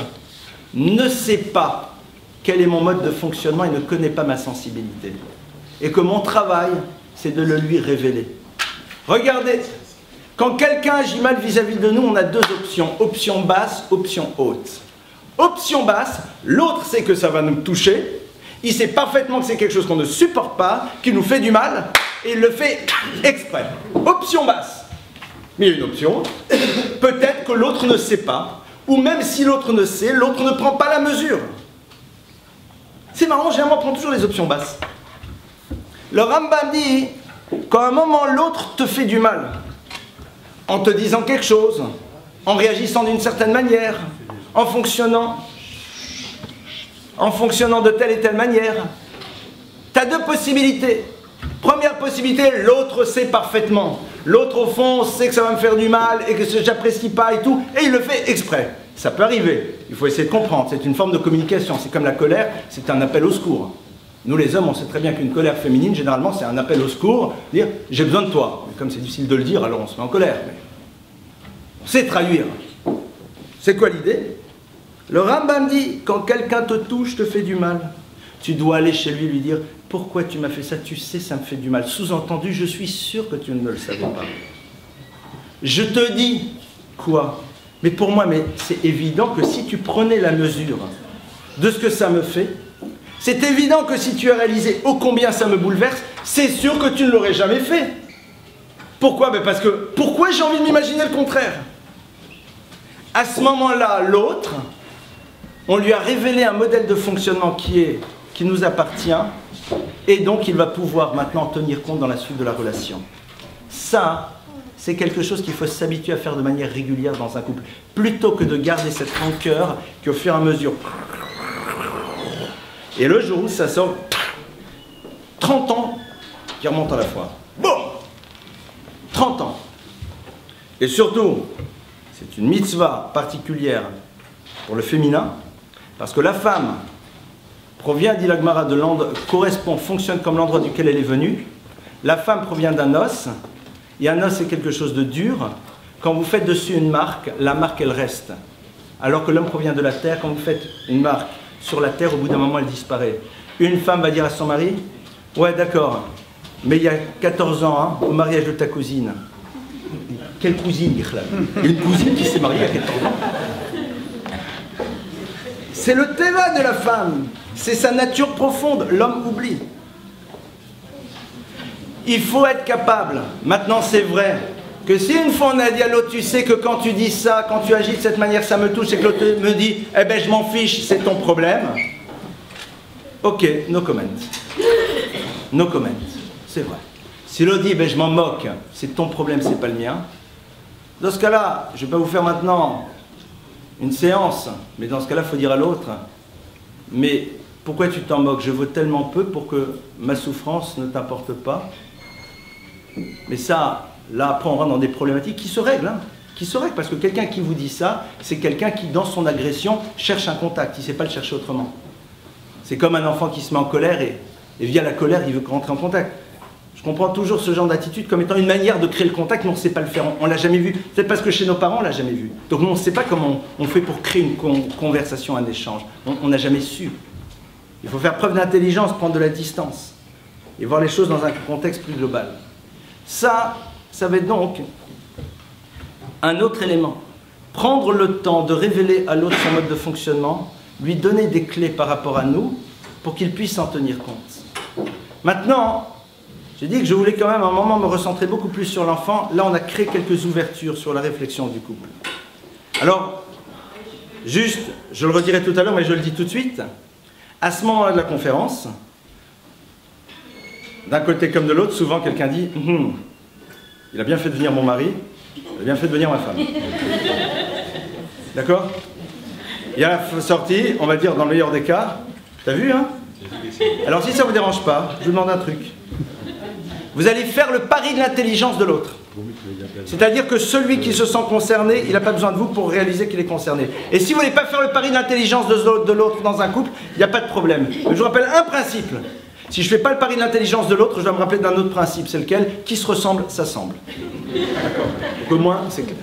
ne sait pas quel est mon mode de fonctionnement et ne connaît pas ma sensibilité. Et que mon travail, c'est de le lui révéler. Regardez, quand quelqu'un agit mal vis-à-vis de nous, on a deux options. Option basse, option haute. Option basse, l'autre sait que ça va nous toucher. Il sait parfaitement que c'est quelque chose qu'on ne supporte pas, qui nous fait du mal, et il le fait exprès. Option basse. Mais il y a une option haute. Peut-être que l'autre ne sait pas, ou même si l'autre ne sait, l'autre ne prend pas la mesure. C'est marrant, généralement on prend toujours les options basses. Le Rambam dit, quand à un moment l'autre te fait du mal, en te disant quelque chose, en réagissant d'une certaine manière, en fonctionnant de telle et telle manière, tu as deux possibilités. Première possibilité, l'autre sait parfaitement. L'autre, au fond, sait que ça va me faire du mal et que j'apprécie pas et tout, et il le fait exprès. Ça peut arriver. Il faut essayer de comprendre. C'est une forme de communication. C'est comme la colère, c'est un appel au secours. Nous, les hommes, on sait très bien qu'une colère féminine, généralement, c'est un appel au secours, dire « j'ai besoin de toi ». Mais comme c'est difficile de le dire, alors on se met en colère. Mais on sait traduire. C'est quoi l'idée? Le Rambam dit, quand quelqu'un te touche, te fait du mal, tu dois aller chez lui dire « pourquoi tu m'as fait ça? Tu sais, ça me fait du mal. » Sous-entendu, je suis sûr que tu ne le savais pas. Je te dis quoi? Mais pour moi, c'est évident que si tu prenais la mesure de ce que ça me fait, c'est évident que si tu as réalisé ô combien ça me bouleverse, c'est sûr que tu ne l'aurais jamais fait. Pourquoi? Parce que, pourquoi j'ai envie de m'imaginer le contraire? À ce moment-là, l'autre, on lui a révélé un modèle de fonctionnement qui nous appartient, et donc il va pouvoir maintenant tenir compte dans la suite de la relation. Ça, c'est quelque chose qu'il faut s'habituer à faire de manière régulière dans un couple, plutôt que de garder cette rancœur qui au fur et à mesure... Et le jour où ça sort 30 ans qui remontent à la fois. Bon 30 ans. Et surtout, c'est une mitzvah particulière pour le féminin, parce que la femme provient, dit la Gemara, correspond, fonctionne comme l'endroit duquel elle est venue. La femme provient d'un os, et un os c'est quelque chose de dur. Quand vous faites dessus une marque, la marque elle reste. Alors que l'homme provient de la terre, quand vous faites une marque sur la terre, au bout d'un moment, elle disparaît. Une femme va dire à son mari, « Ouais, d'accord, mais il y a 14 ans, hein, au mariage de ta cousine. » Quelle cousine, Gichlam? Il y a une cousine qui s'est mariée il y a 14 ans. C'est le teva de la femme, c'est sa nature profonde, l'homme oublie. Il faut être capable, maintenant c'est vrai, que si une fois on a dit à l'autre, tu sais que quand tu dis ça, quand tu agis de cette manière, ça me touche, et que l'autre me dit, eh ben je m'en fiche, c'est ton problème. Ok, no comment. No comment, c'est vrai. Si l'autre dit, ben je m'en moque, c'est ton problème, c'est pas le mien. Dans ce cas-là, je ne vais pas vous faire maintenant une séance, mais dans ce cas-là, il faut dire à l'autre, mais pourquoi tu t'en moques? Je vaux tellement peu pour que ma souffrance ne t'importe pas. Mais ça, là, après, on rentre dans des problématiques qui se règlent, hein, qui se règlent, parce que quelqu'un qui vous dit ça, c'est quelqu'un qui, dans son agression, cherche un contact, il ne sait pas le chercher autrement. C'est comme un enfant qui se met en colère et via la colère, il veut rentrer en contact. Je comprends toujours ce genre d'attitude comme étant une manière de créer le contact, mais on ne sait pas le faire, on ne l'a jamais vu. Peut-être parce que chez nos parents, on ne l'a jamais vu. Donc nous, on ne sait pas comment on fait pour créer une conversation, un échange. On n'a jamais su. Il faut faire preuve d'intelligence, prendre de la distance et voir les choses dans un contexte plus global. Ça va être donc un autre élément. Prendre le temps de révéler à l'autre son mode de fonctionnement, lui donner des clés par rapport à nous pour qu'il puisse en tenir compte. Maintenant, j'ai dit que je voulais quand même à un moment me recentrer beaucoup plus sur l'enfant. Là, on a créé quelques ouvertures sur la réflexion du couple. Alors, juste, je le redirai tout à l'heure, mais je le dis tout de suite, à ce moment-là de la conférence, d'un côté comme de l'autre, souvent quelqu'un dit « il a bien fait de venir mon mari, il a bien fait de venir ma femme. » D'accord? Il y a la sortie, on va dire dans le meilleur des cas, t'as vu, hein? Alors si ça ne vous dérange pas, je vous demande un truc. Vous allez faire le pari de l'intelligence de l'autre. C'est-à-dire que celui qui se sent concerné, il n'a pas besoin de vous pour réaliser qu'il est concerné. Et si vous ne voulez pas faire le pari de l'intelligence de l'autre dans un couple, il n'y a pas de problème. Mais je vous rappelle un principe. Si je ne fais pas le pari de l'intelligence de l'autre, je dois me rappeler d'un autre principe. C'est lequel? Qui se ressemble, s'assemble. D'accord? Donc au moins, c'est clair.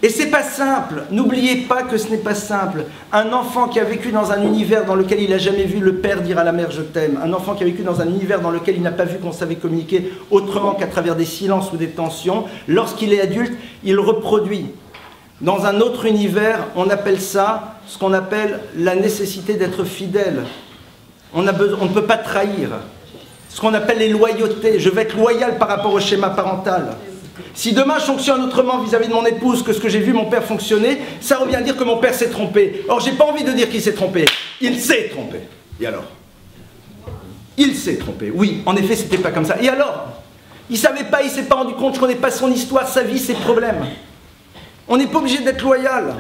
Et c'est pas simple, n'oubliez pas que ce n'est pas simple. Un enfant qui a vécu dans un univers dans lequel il n'a jamais vu le père dire à la mère « je t'aime », un enfant qui a vécu dans un univers dans lequel il n'a pas vu qu'on savait communiquer autrement qu'à travers des silences ou des tensions, lorsqu'il est adulte, il reproduit. Dans un autre univers, on appelle ça ce qu'on appelle la nécessité d'être fidèle. On ne peut pas trahir. Ce qu'on appelle les loyautés. Je vais être loyal par rapport au schéma parental. Si demain je fonctionne autrement vis-à-vis de mon épouse que ce que j'ai vu mon père fonctionner, ça revient à dire que mon père s'est trompé. Or, j'ai pas envie de dire qu'il s'est trompé. Il s'est trompé. Et alors? Il s'est trompé. Oui, en effet, c'était pas comme ça. Et alors? Il savait pas, il s'est pas rendu compte, je connais pas son histoire, sa vie, ses problèmes. On n'est pas obligé d'être loyal.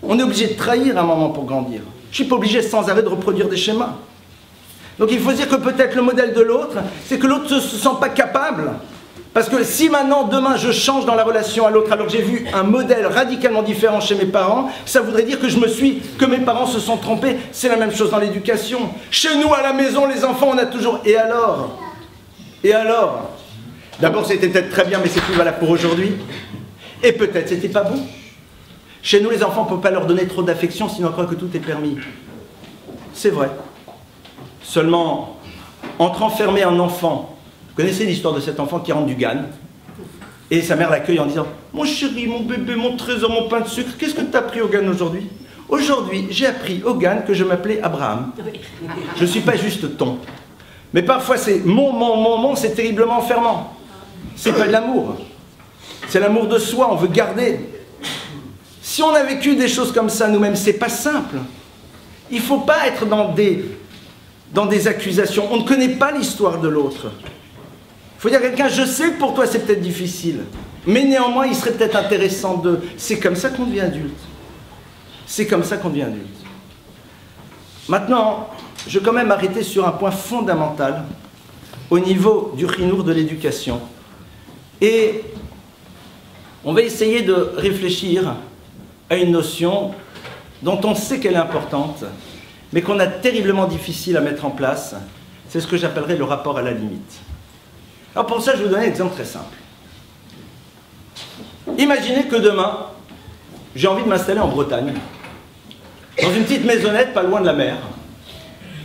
On est obligé de trahir à un moment pour grandir. Je suis pas obligé sans arrêt de reproduire des schémas. Donc il faut dire que peut-être le modèle de l'autre, c'est que l'autre ne se sent pas capable. Parce que si maintenant, demain, je change dans la relation à l'autre, alors que j'ai vu un modèle radicalement différent chez mes parents, ça voudrait dire que mes parents se sont trompés. C'est la même chose dans l'éducation. Chez nous, à la maison, les enfants, on a toujours... Et alors? Et alors? D'abord, c'était peut-être très bien, mais c'est plus valable pour aujourd'hui. Et peut-être, c'était pas bon. Chez nous, les enfants, on ne peut pas leur donner trop d'affection, sinon on croit que tout est permis. C'est vrai. Seulement, entre enfermer un enfant... Vous connaissez l'histoire de cet enfant qui rentre du GAN et sa mère l'accueille en disant « Mon chéri, mon bébé, mon trésor, mon pain de sucre, qu'est-ce que tu as appris au GAN aujourd'hui ?»« Aujourd'hui, j'ai appris au GAN que je m'appelais Abraham. Je ne suis pas juste ton. » Mais parfois, c'est mon, c'est terriblement enfermant. C'est pas de l'amour. C'est l'amour de soi, on veut garder. Si on a vécu des choses comme ça nous-mêmes, c'est pas simple. Il ne faut pas être dans des accusations. On ne connaît pas l'histoire de l'autre. Il faut dire à quelqu'un, je sais que pour toi c'est peut-être difficile, mais néanmoins il serait peut-être intéressant de... C'est comme ça qu'on devient adulte. C'est comme ça qu'on devient adulte. Maintenant, je vais quand même arrêter sur un point fondamental au niveau du chinour de l'éducation. Et on va essayer de réfléchir à une notion dont on sait qu'elle est importante, mais qu'on a terriblement difficile à mettre en place. C'est ce que j'appellerais le rapport à la limite. Alors pour ça, je vais vous donner un exemple très simple. Imaginez que demain, j'ai envie de m'installer en Bretagne, dans une petite maisonnette pas loin de la mer.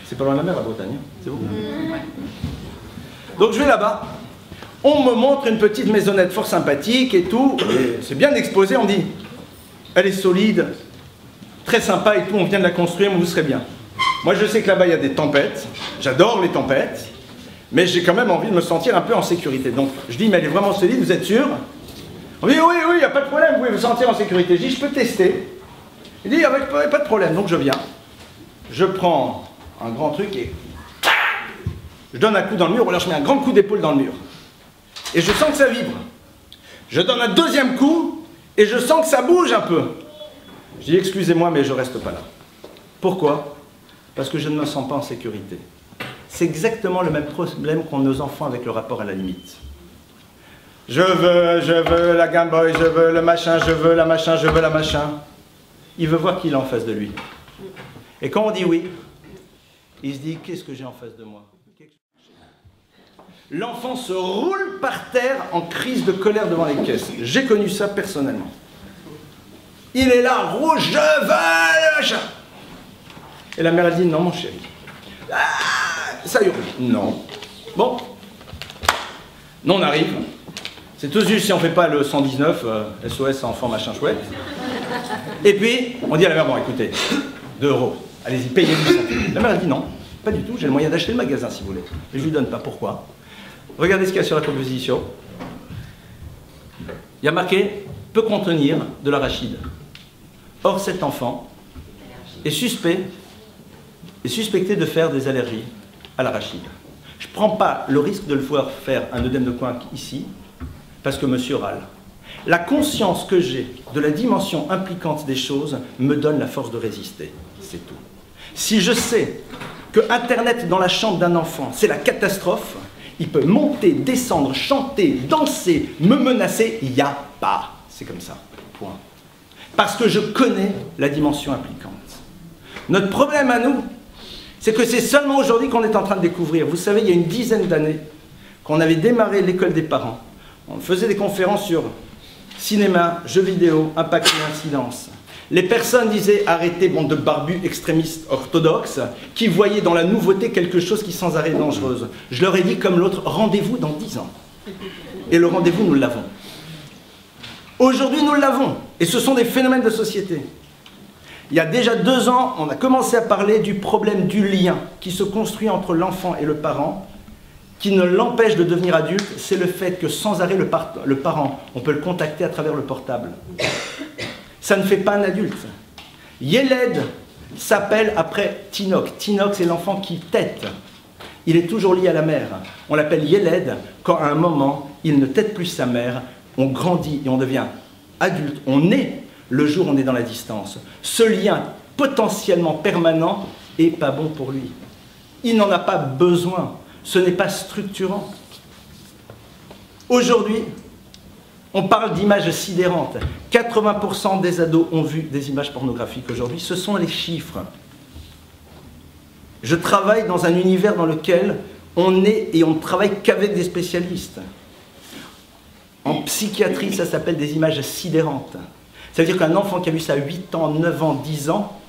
C'est pas loin de la mer, la Bretagne, c'est vous? Donc je vais là-bas, on me montre une petite maisonnette fort sympathique et tout, et c'est bien exposé, on dit, elle est solide, très sympa et tout, on vient de la construire, mais vous serez bien. Moi je sais que là-bas il y a des tempêtes, j'adore les tempêtes, mais j'ai quand même envie de me sentir un peu en sécurité. Donc je dis, mais elle est vraiment solide, vous êtes sûr? On dit, oui, il n'y a pas de problème, vous pouvez vous sentir en sécurité. Je dis, je peux tester. Il dit, il n'y a pas de problème, donc je viens. Je prends un grand truc et je donne un coup dans le mur, ou alors je mets un grand coup d'épaule dans le mur. Et je sens que ça vibre. Je donne un deuxième coup et je sens que ça bouge un peu. Je dis excusez-moi, mais je ne reste pas là. Pourquoi? Parce que je ne me sens pas en sécurité. C'est exactement le même problème qu'ont nos enfants avec le rapport à la limite. Je veux la Game Boy, je veux le machin, je veux la machin, je veux la machin. Il veut voir qui il a en face de lui. Et quand on dit oui, il se dit qu'est-ce que j'ai en face de moi? L'enfant se roule par terre en crise de colère devant les caisses. J'ai connu ça personnellement. Il est là, rouge, je veux le chat. Et la mère elle dit non mon chéri. Ah, ça hurle. Non. Bon. Non, on arrive. C'est tout juste si on ne fait pas le 119, SOS enfant machin chouette. Et puis, on dit à la mère, bon écoutez, 2 €, allez-y, payez-lui ça. La mère elle dit non, pas du tout, j'ai le moyen d'acheter le magasin si vous voulez. Mais je ne lui donne pas, pourquoi? Regardez ce qu'il y a sur la composition. Il y a marqué « peut contenir de l'arachide ». Or, cet enfant est suspecté de faire des allergies à l'arachide. Je ne prends pas le risque de le voir faire un œdème de coin ici, parce que monsieur râle. La conscience que j'ai de la dimension impliquante des choses me donne la force de résister. C'est tout. Si je sais que Internet dans la chambre d'un enfant, c'est la catastrophe, il peut monter, descendre, chanter, danser, me menacer, il n'y a pas. C'est comme ça. Point. Parce que je connais la dimension impliquante. Notre problème à nous, c'est que c'est seulement aujourd'hui qu'on est en train de découvrir. Vous savez, il y a une dizaine d'années, qu'on avait démarré l'école des parents, on faisait des conférences sur cinéma, jeux vidéo, impact et incidence. Les personnes disaient arrêtez, bande de barbus extrémistes orthodoxes qui voyaient dans la nouveauté quelque chose qui sans arrêt est dangereuse. Je leur ai dit comme l'autre, rendez-vous dans 10 ans. Et le rendez-vous, nous l'avons. Aujourd'hui, nous l'avons. Et ce sont des phénomènes de société. Il y a déjà 2 ans, on a commencé à parler du problème du lien qui se construit entre l'enfant et le parent, qui ne l'empêche de devenir adulte, c'est le fait que sans arrêt, le parent, on peut le contacter à travers le portable. Ça ne fait pas un adulte. Yeled s'appelle après Tinoch. Tinoch, c'est l'enfant qui tète. Il est toujours lié à la mère. On l'appelle Yeled quand à un moment, il ne tète plus sa mère. On grandit et on devient adulte. On est le jour où on est dans la distance. Ce lien potentiellement permanent n'est pas bon pour lui. Il n'en a pas besoin. Ce n'est pas structurant. Aujourd'hui, on parle d'images sidérantes. 80% des ados ont vu des images pornographiques aujourd'hui. Ce sont les chiffres. Je travaille dans un univers dans lequel on est et on ne travaille qu'avec des spécialistes. En psychiatrie, ça s'appelle des images sidérantes. Ça veut dire qu'un enfant qui a vu ça à 8 ans, 9 ans, 10 ans,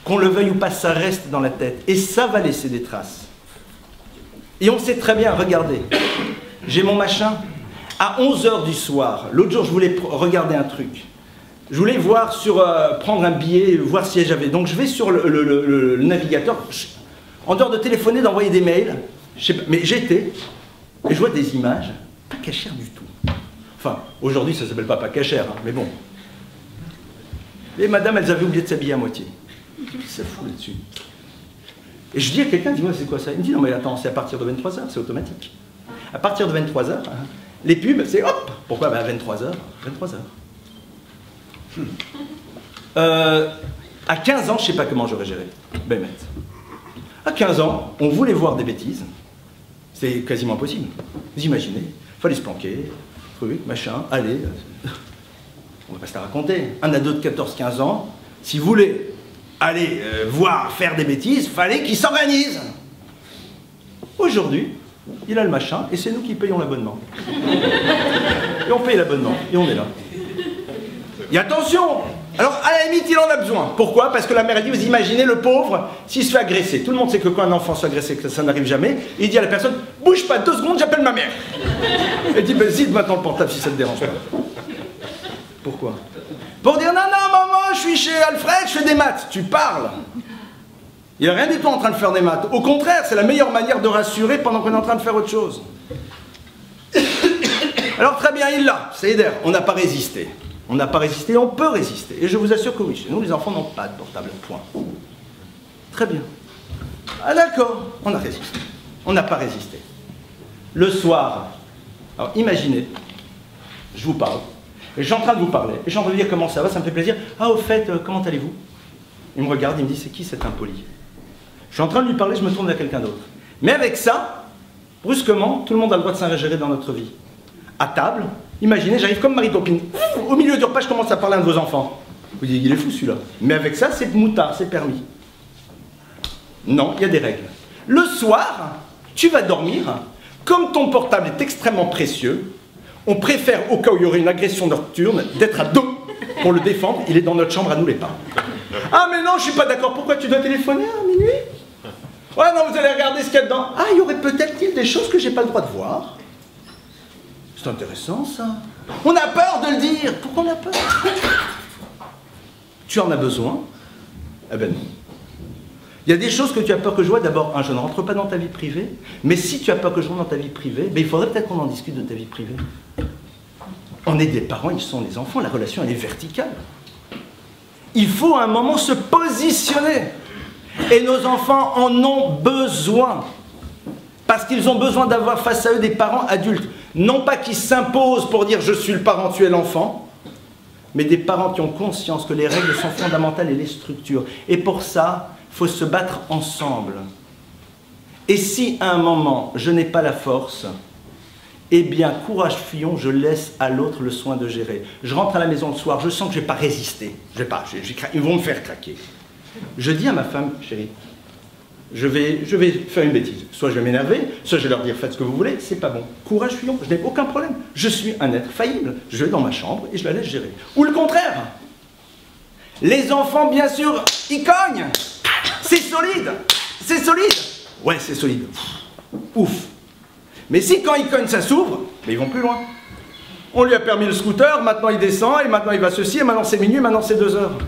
qu'on le veuille ou pas, ça reste dans la tête. Et ça va laisser des traces. Et on sait très bien, regardez, j'ai mon machin, à 11 h du soir, l'autre jour je voulais regarder un truc. Je voulais voir prendre un billet, voir si j'avais. Donc je vais sur le navigateur, en dehors de téléphoner, d'envoyer des mails, je sais pas, mais j'étais, et je vois des images, pas cachères du tout. Enfin, aujourd'hui ça s'appelle pas cachère, hein, mais bon. Et madame, elles avaient oublié de s'habiller à moitié. C'est fou là-dessus. Et je dis à quelqu'un, dis-moi c'est quoi ça? Il me dit non mais attends, c'est à partir de 23 h, c'est automatique. À partir de 23 h, hein, les pubs, c'est hop. Pourquoi? Ben à 23 h, 23 h. À 15 ans, je ne sais pas comment j'aurais géré. Ben, à 15 ans, on voulait voir des bêtises. C'est quasiment impossible. Vous imaginez, il fallait se planquer, truc, machin, aller. On va pas se la raconter. Un ado de 14-15 ans, si vous voulez aller voir faire des bêtises, fallait qu'il s'organise. Aujourd'hui, il a le machin et c'est nous qui payons l'abonnement. Et on paye l'abonnement et on est là. Et attention! Alors, à la limite, il en a besoin. Pourquoi? Parce que la mère dit, vous imaginez le pauvre, s'il se fait agresser. Tout le monde sait que quand un enfant se fait agresser, que ça n'arrive jamais, il dit à la personne, bouge pas 2 secondes, j'appelle ma mère. Elle dit, ben, zide maintenant le portable si ça te dérange pas. Pourquoi? Pour dire, non, non, maman, je suis chez Alfred, je fais des maths. Tu parles. Il n'est rien du tout en train de faire des maths. Au contraire, c'est la meilleure manière de rassurer pendant qu'on est en train de faire autre chose. Alors très bien, il l'a, c'est Eder. On n'a pas résisté. On n'a pas résisté, on peut résister. Et je vous assure que oui, chez nous, les enfants n'ont pas de portable, point. Très bien. Ah d'accord, on a résisté. On n'a pas résisté. Le soir, alors imaginez, je vous parle, Et je suis en train de vous parler, et je suis en train de dire comment ça va, ça me fait plaisir. Ah, au fait, comment allez-vous? Il me regarde, il me dit, c'est qui cet impoli? Je suis en train de lui parler, je me tourne vers quelqu'un d'autre. Mais avec ça, brusquement, tout le monde a le droit de s'ingérer dans notre vie. À table, imaginez, j'arrive comme Marie Copine. Au milieu du repas, je commence à parler à un de vos enfants. Vous dites, il est fou celui-là. Mais avec ça, c'est moutard, c'est permis. Non, il y a des règles. Le soir, tu vas dormir. Comme ton portable est extrêmement précieux, on préfère, au cas où il y aurait une agression nocturne, d'être à dos pour le défendre. Il est dans notre chambre à nous les parents. Ah mais non, je suis pas d'accord. Pourquoi tu dois téléphoner à minuit? Ouais, non, vous allez regarder ce qu'il y a dedans. Ah, il y aurait peut-être des choses que j'ai pas le droit de voir. C'est intéressant, ça. On a peur de le dire. Pourquoi on a peur? Tu en as besoin? Eh ben non. Il y a des choses que tu as peur que je vois. D'abord, je ne rentre pas dans ta vie privée. Mais si tu as peur que je vois dans ta vie privée, ben, il faudrait peut-être qu'on en discute de ta vie privée. On est des parents, ils sont des enfants. La relation, elle est verticale. Il faut à un moment se positionner. Et nos enfants en ont besoin. Parce qu'ils ont besoin d'avoir face à eux des parents adultes. Non pas qui s'imposent pour dire « je suis le parent, tu es l'enfant », mais des parents qui ont conscience que les règles sont fondamentales et les structures. Et pour ça, il faut se battre ensemble. Et si à un moment, je n'ai pas la force, eh bien, courage fillon, je laisse à l'autre le soin de gérer. Je rentre à la maison le soir, je sens que je ne vais pas résister. Ils vont me faire craquer. Je dis à ma femme, chérie, je vais faire une bêtise. Soit je vais m'énerver, soit je vais leur dire, faites ce que vous voulez, c'est pas bon. Courage fillon, je n'ai aucun problème. Je suis un être faillible. Je vais dans ma chambre et je la laisse gérer. Ou le contraire. Les enfants, bien sûr, ils cognent. C'est solide. C'est solide. Ouais, c'est solide. Ouf. Mais si quand ils cognent, ça s'ouvre, mais ils vont plus loin. On lui a permis le scooter, maintenant il descend, et maintenant il va ceci, et maintenant c'est minuit, maintenant c'est 2 heures.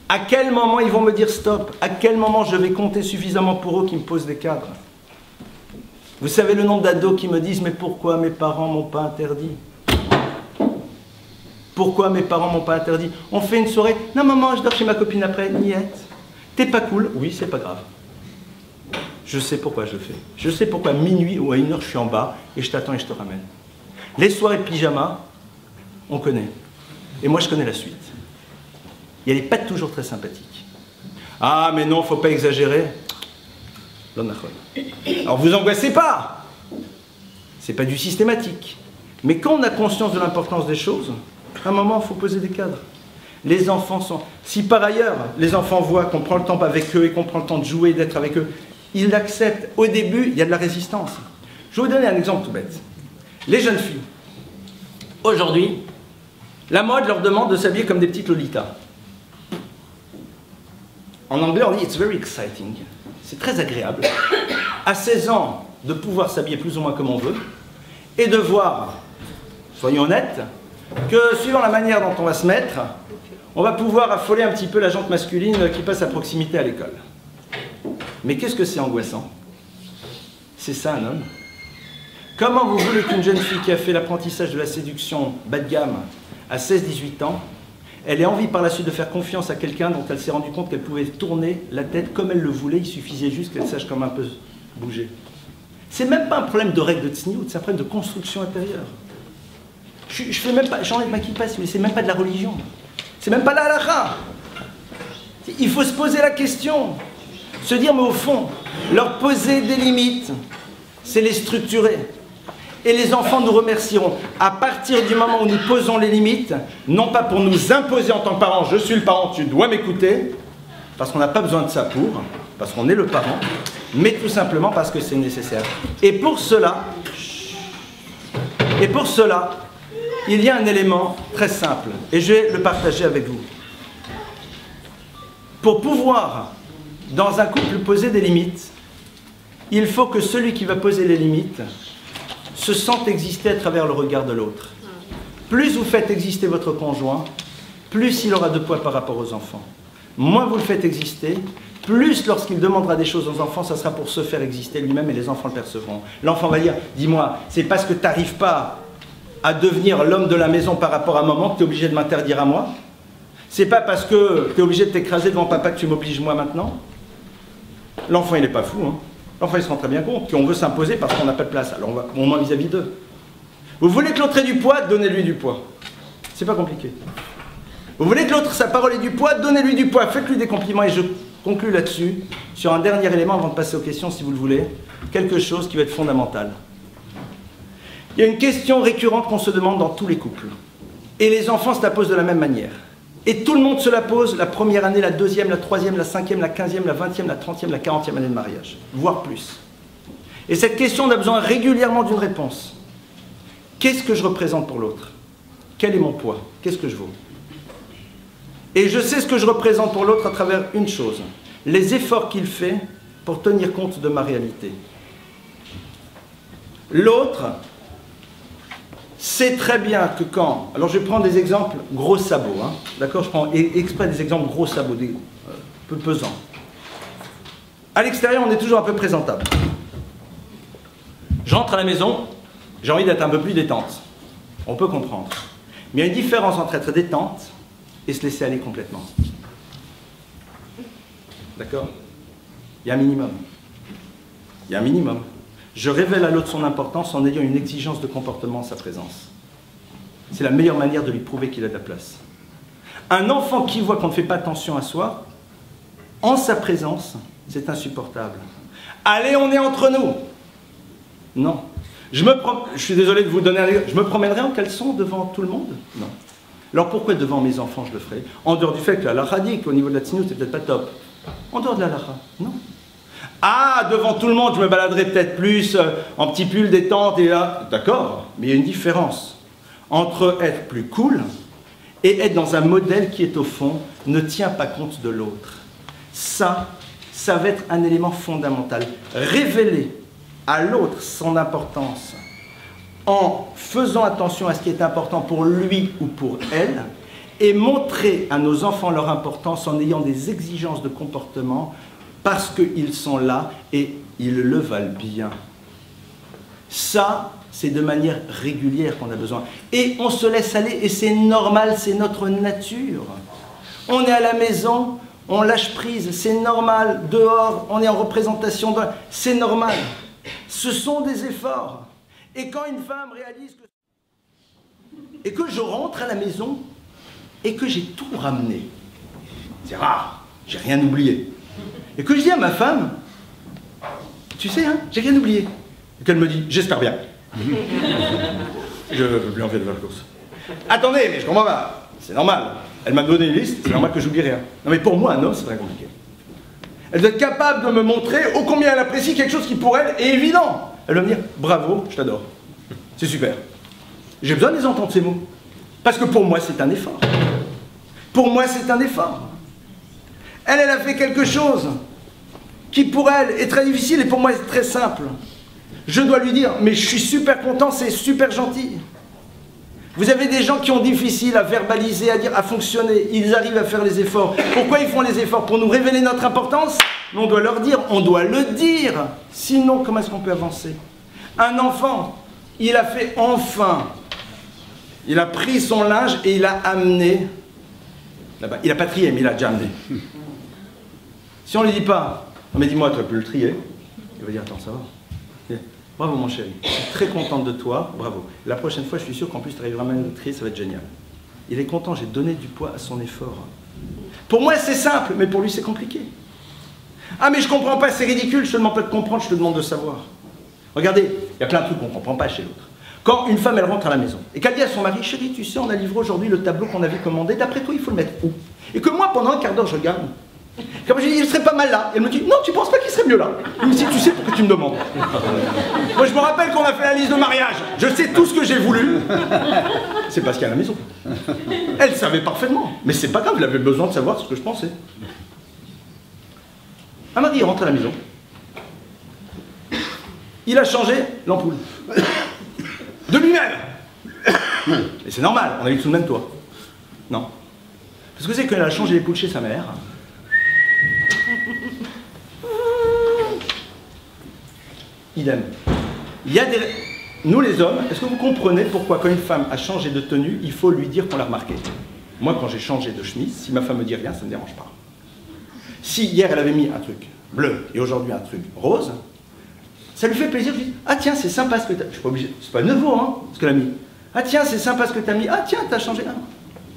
À quel moment ils vont me dire stop? À quel moment je vais compter suffisamment pour eux qui me posent des cadres? Vous savez le nombre d'ados qui me disent mais pourquoi mes parents m'ont pas interdit? Pourquoi mes parents m'ont pas interdit? On fait une soirée, non maman je dors chez ma copine après, niette. T'es pas cool? Oui c'est pas grave. Je sais pourquoi je le fais. Je sais pourquoi minuit ou à 1h je suis en bas et je t'attends et je te ramène. Les soirées pyjama, on connaît. Et moi je connais la suite. Et elle n'est pas toujours très sympathique. Ah, mais non, faut pas exagérer. Alors vous angoissez pas. C'est pas du systématique. Mais quand on a conscience de l'importance des choses, à un moment, il faut poser des cadres. Les enfants sont... Si par ailleurs, les enfants voient qu'on prend le temps avec eux et qu'on prend le temps de jouer, d'être avec eux, ils l'acceptent. Au début, il y a de la résistance. Je vais vous donner un exemple tout bête. Les jeunes filles. Aujourd'hui, la mode leur demande de s'habiller comme des petites lolitas. En anglais, on dit « it's very exciting ». C'est très agréable. À 16 ans, de pouvoir s'habiller plus ou moins comme on veut, et de voir, soyons honnêtes, que suivant la manière dont on va se mettre, on va pouvoir affoler un petit peu la jante masculine qui passe à proximité à l'école. Mais qu'est-ce que c'est angoissant? C'est ça un homme. Comment vous voulez qu'une jeune fille qui a fait l'apprentissage de la séduction bas de gamme à 16-18 ans, elle ait envie par la suite de faire confiance à quelqu'un dont elle s'est rendu compte qu'elle pouvait tourner la tête comme elle le voulait, il suffisait juste qu'elle sache comment un peu bouger. C'est même pas un problème de règle de tsniout, c'est un problème de construction intérieure. Je fais même pas, j'en ai ma kippa, c'est même pas de la religion. C'est même pas la halakha. Il faut se poser la question. Se dire, mais au fond, leur poser des limites, c'est les structurer. Et les enfants nous remercieront. À partir du moment où nous posons les limites, non pas pour nous imposer en tant que parent, je suis le parent, tu dois m'écouter, parce qu'on n'a pas besoin de ça parce qu'on est le parent, mais tout simplement parce que c'est nécessaire. Et pour cela, il y a un élément très simple, et je vais le partager avec vous. Pour pouvoir, dans un couple, poser des limites, il faut que celui qui va poser les limites se sente exister à travers le regard de l'autre. Plus vous faites exister votre conjoint, plus il aura de poids par rapport aux enfants. Moins vous le faites exister, plus lorsqu'il demandera des choses aux enfants, ça sera pour se faire exister lui-même et les enfants le percevront. L'enfant va dire, dis-moi, c'est parce que tu n'arrives pas à devenir l'homme de la maison par rapport à maman que tu es obligé de m'interdire à moi? C'est pas parce que tu es obligé de t'écraser devant papa que tu m'obliges moi maintenant? L'enfant il n'est pas fou, hein. L'enfant il se rend très bien compte qu'on veut s'imposer parce qu'on n'a pas de place. Alors on ment vis-à-vis d'eux. Vous voulez que l'autre ait du poids, donnez-lui du poids. C'est pas compliqué. Vous voulez que l'autre, sa parole ait du poids, donnez-lui du poids. Faites-lui des compliments et je conclue là-dessus, sur un dernier élément avant de passer aux questions si vous le voulez, quelque chose qui va être fondamental. Il y a une question récurrente qu'on se demande dans tous les couples. Et les enfants se la posent de la même manière. Et tout le monde se la pose la première année, la deuxième, la troisième, la cinquième, la 15e, la 20e, la 30e, la 40e année de mariage, voire plus. Et cette question, on a besoin régulièrement d'une réponse. Qu'est-ce que je représente pour l'autre? Quel est mon poids? Qu'est-ce que je vaux? Et je sais ce que je représente pour l'autre à travers une chose, les efforts qu'il fait pour tenir compte de ma réalité. L'autre sait très bien que quand... Alors je vais prendre des exemples gros sabots, hein, d'accord? Je prends exprès des exemples gros sabots, peu pesants. À l'extérieur, on est toujours un peu présentable. J'entre à la maison, j'ai envie d'être un peu plus détente. On peut comprendre. Mais il y a une différence entre être détente et se laisser aller complètement. D'accord? Il y a un minimum. Il y a un minimum. Je révèle à l'autre son importance en ayant une exigence de comportement en sa présence. C'est la meilleure manière de lui prouver qu'il a de la place. Un enfant qui voit qu'on ne fait pas attention à soi, en sa présence, c'est insupportable. Allez, on est entre nous. Non. Je suis désolé de vous donner un exemple. Je me promènerai en caleçon devant tout le monde? Non. Alors pourquoi devant mes enfants je le ferai? En dehors du fait que la lara dit qu'au niveau de la tsniout, c'est peut-être pas top. En dehors de la lara, non. Ah, devant tout le monde, je me baladerai peut-être plus en petit pull détente et là. D'accord, mais il y a une différence entre être plus cool et être dans un modèle qui est au fond, ne tient pas compte de l'autre. Ça va être un élément fondamental. Révéler à l'autre son importance en faisant attention à ce qui est important pour lui ou pour elle, et montrer à nos enfants leur importance en ayant des exigences de comportement parce qu'ils sont là et ils le valent bien. Ça, c'est de manière régulière qu'on a besoin. Et on se laisse aller et c'est normal, c'est notre nature. On est à la maison, on lâche prise, c'est normal. Dehors, on est en représentation, c'est normal. Ce sont des efforts. Et quand une femme réalise que... Et que je rentre à la maison et que j'ai tout ramené, c'est rare, j'ai rien oublié. Et que je dis à ma femme, tu sais, hein, j'ai rien oublié. Et qu'elle me dit, j'espère bien. Je lui en fais de la course. Attendez, mais je comprends pas, c'est normal. Elle m'a donné une liste, c'est normal que j'oublie rien. Non mais pour moi, un homme, c'est très compliqué. Elle doit être capable de me montrer ô combien elle apprécie quelque chose qui pour elle est évident. Elle va me dire, bravo, je t'adore. C'est super. J'ai besoin de les entendre ces mots. Parce que pour moi, c'est un effort. Pour moi, c'est un effort. Elle a fait quelque chose qui pour elle est très difficile et pour moi est très simple. Je dois lui dire, mais je suis super content, c'est super gentil. Vous avez des gens qui ont difficile à verbaliser, à dire, à fonctionner. Ils arrivent à faire les efforts. Pourquoi ils font les efforts? Pour nous révéler notre importance? Mais on doit leur dire, on doit le dire. Sinon, comment est-ce qu'on peut avancer? Un enfant, il a fait enfin. Il a pris son linge et il a amené là-bas. Il n'a pas trié, mais il a déjà amené. Si on ne lui dit pas, oh, mais dis-moi, tu as pu le trier, il va dire, attends, ça va. Bravo mon chéri, je suis très contente de toi, bravo. La prochaine fois, je suis sûr qu'en plus tu arriveras même à le trier, ça va être génial. Il est content, j'ai donné du poids à son effort. Pour moi, c'est simple, mais pour lui, c'est compliqué. Ah, mais je comprends pas, c'est ridicule, je te demande pas de comprendre, je te demande de savoir. Regardez, il y a plein de trucs qu'on ne comprend pas chez l'autre. Quand une femme, elle rentre à la maison, et qu'elle dit à son mari, chéri, tu sais, on a livré aujourd'hui le tableau qu'on avait commandé, d'après toi, il faut le mettre où? Et que moi, pendant un quart d'heure, je regarde. Comme je dis, il serait pas mal là. Et elle me dit, non, tu penses pas qu'il serait mieux là? Je me dis, tu sais pourquoi tu me demandes? Moi, je me rappelle qu'on a fait la liste de mariage. Je sais tout ce que j'ai voulu. C'est parce qu'il y a la maison. Elle savait parfaitement. Mais c'est pas grave, elle avait besoin de savoir ce que je pensais. Un mari rentre à la maison. Il a changé l'ampoule. De lui-même. Et c'est normal, on habite sous le même toit. Non. Parce que c'est qu'elle a changé les poules chez sa mère. Idem. Il y a des... Nous les hommes, est-ce que vous comprenez pourquoi quand une femme a changé de tenue, il faut lui dire qu'on l'a remarqué? Moi quand j'ai changé de chemise, si ma femme me dit rien, ça ne me dérange pas. Si hier elle avait mis un truc bleu et aujourd'hui un truc rose, Ça lui fait plaisir, je dis, ah tiens, c'est sympa ce que tu as... Je suis pas obligé, c'est pas nouveau, hein, ce qu'elle a mis. Ah tiens, c'est sympa ce que tu as mis. Ah tiens, tu as changé. Ah.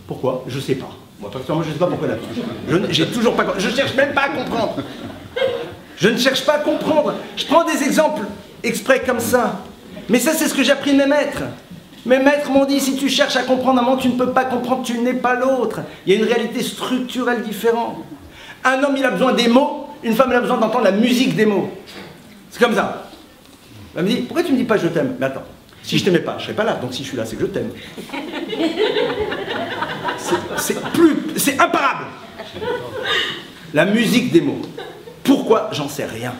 Pourquoi? Je sais pas. Moi, personnellement, je ne sais pas pourquoi elle a mis. J'ai toujours pas... Je cherche même pas à comprendre. Je ne cherche pas à comprendre. Je prends des exemples exprès comme ça. Mais ça, c'est ce que j'ai appris de mes maîtres. Mes maîtres m'ont dit, si tu cherches à comprendre un monde, tu ne peux pas comprendre, tu n'es pas l'autre. Il y a une réalité structurelle différente. Un homme, il a besoin des mots. Une femme, elle a besoin d'entendre la musique des mots. C'est comme ça. Elle me dit, pourquoi tu me dis pas je t'aime? Mais attends, si je t'aimais pas, je serais pas là. Donc si je suis là, c'est que je t'aime. C'est imparable. La musique des mots. Pourquoi? J'en sais rien.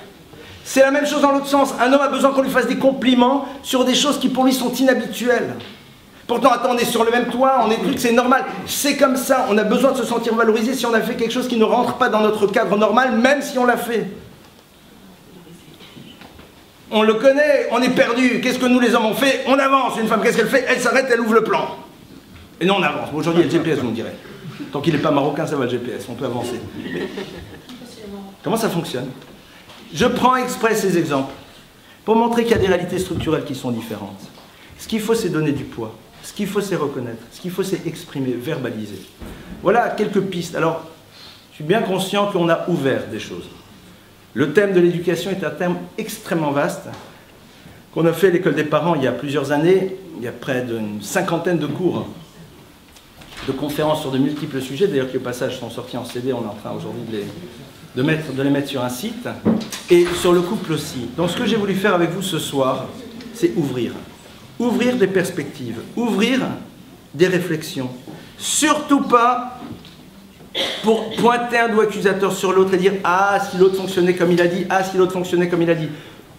C'est la même chose dans l'autre sens. Un homme a besoin qu'on lui fasse des compliments sur des choses qui pour lui sont inhabituelles. Pourtant, attends, on est sur le même toit, on est truc, c'est normal. C'est comme ça, on a besoin de se sentir valorisé si on a fait quelque chose qui ne rentre pas dans notre cadre normal, même si on l'a fait. On le connaît, on est perdu. Qu'est-ce que nous les hommes on fait? On avance. Une femme, qu'est-ce qu'elle fait? Elle s'arrête, elle ouvre le plan. Et non, on avance. Aujourd'hui, il y a le GPS, vous me direz. Tant qu'il n'est pas marocain, ça va le GPS, on peut avancer. Mais comment ça fonctionne? Je prends exprès ces exemples pour montrer qu'il y a des réalités structurelles qui sont différentes. Ce qu'il faut, c'est donner du poids. Ce qu'il faut, c'est reconnaître. Ce qu'il faut, c'est exprimer, verbaliser. Voilà quelques pistes. Alors, je suis bien conscient qu'on a ouvert des choses. Le thème de l'éducation est un thème extrêmement vaste, qu'on a fait à l'école des parents il y a plusieurs années. Il y a près d'une cinquantaine de cours, de conférences sur de multiples sujets. D'ailleurs, qui au passage sont sortis en CD, on est en train aujourd'hui de les mettre sur un site. Et sur le couple aussi. Donc ce que j'ai voulu faire avec vous ce soir, c'est ouvrir. Ouvrir des perspectives, ouvrir des réflexions. Surtout pas pour pointer un doigt accusateur sur l'autre et dire « Ah, si l'autre fonctionnait comme il a dit, ah, si l'autre fonctionnait comme il a dit ».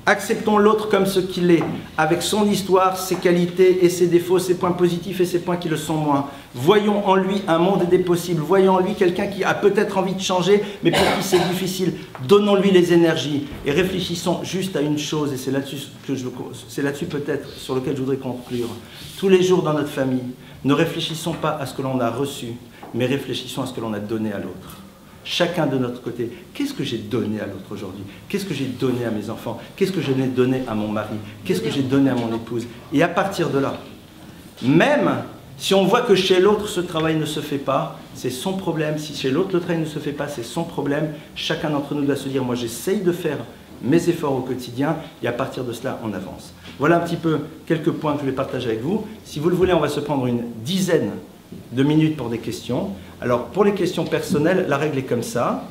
Acceptons l'autre comme ce qu'il est, avec son histoire, ses qualités et ses défauts, ses points positifs et ses points qui le sont moins. Voyons en lui un monde des possibles, voyons en lui quelqu'un qui a peut-être envie de changer, mais pour qui c'est difficile. Donnons-lui les énergies et réfléchissons juste à une chose, et c'est là-dessus peut-être sur lequel je voudrais conclure. Tous les jours dans notre famille, ne réfléchissons pas à ce que l'on a reçu, mais réfléchissons à ce que l'on a donné à l'autre. Chacun de notre côté, qu'est-ce que j'ai donné à l'autre aujourd'hui? Qu'est-ce que j'ai donné à mes enfants? Qu'est-ce que je n'ai donné à mon mari? Qu'est-ce que j'ai donné à mon épouse? Et à partir de là, même si on voit que chez l'autre ce travail ne se fait pas, c'est son problème. Si chez l'autre le travail ne se fait pas, c'est son problème. Chacun d'entre nous doit se dire, moi j'essaye de faire mes efforts au quotidien, et à partir de cela, on avance. Voilà un petit peu quelques points que je vais partager avec vous. Si vous le voulez, on va se prendre une dizaine de minutes pour des questions. Alors, pour les questions personnelles, la règle est comme ça.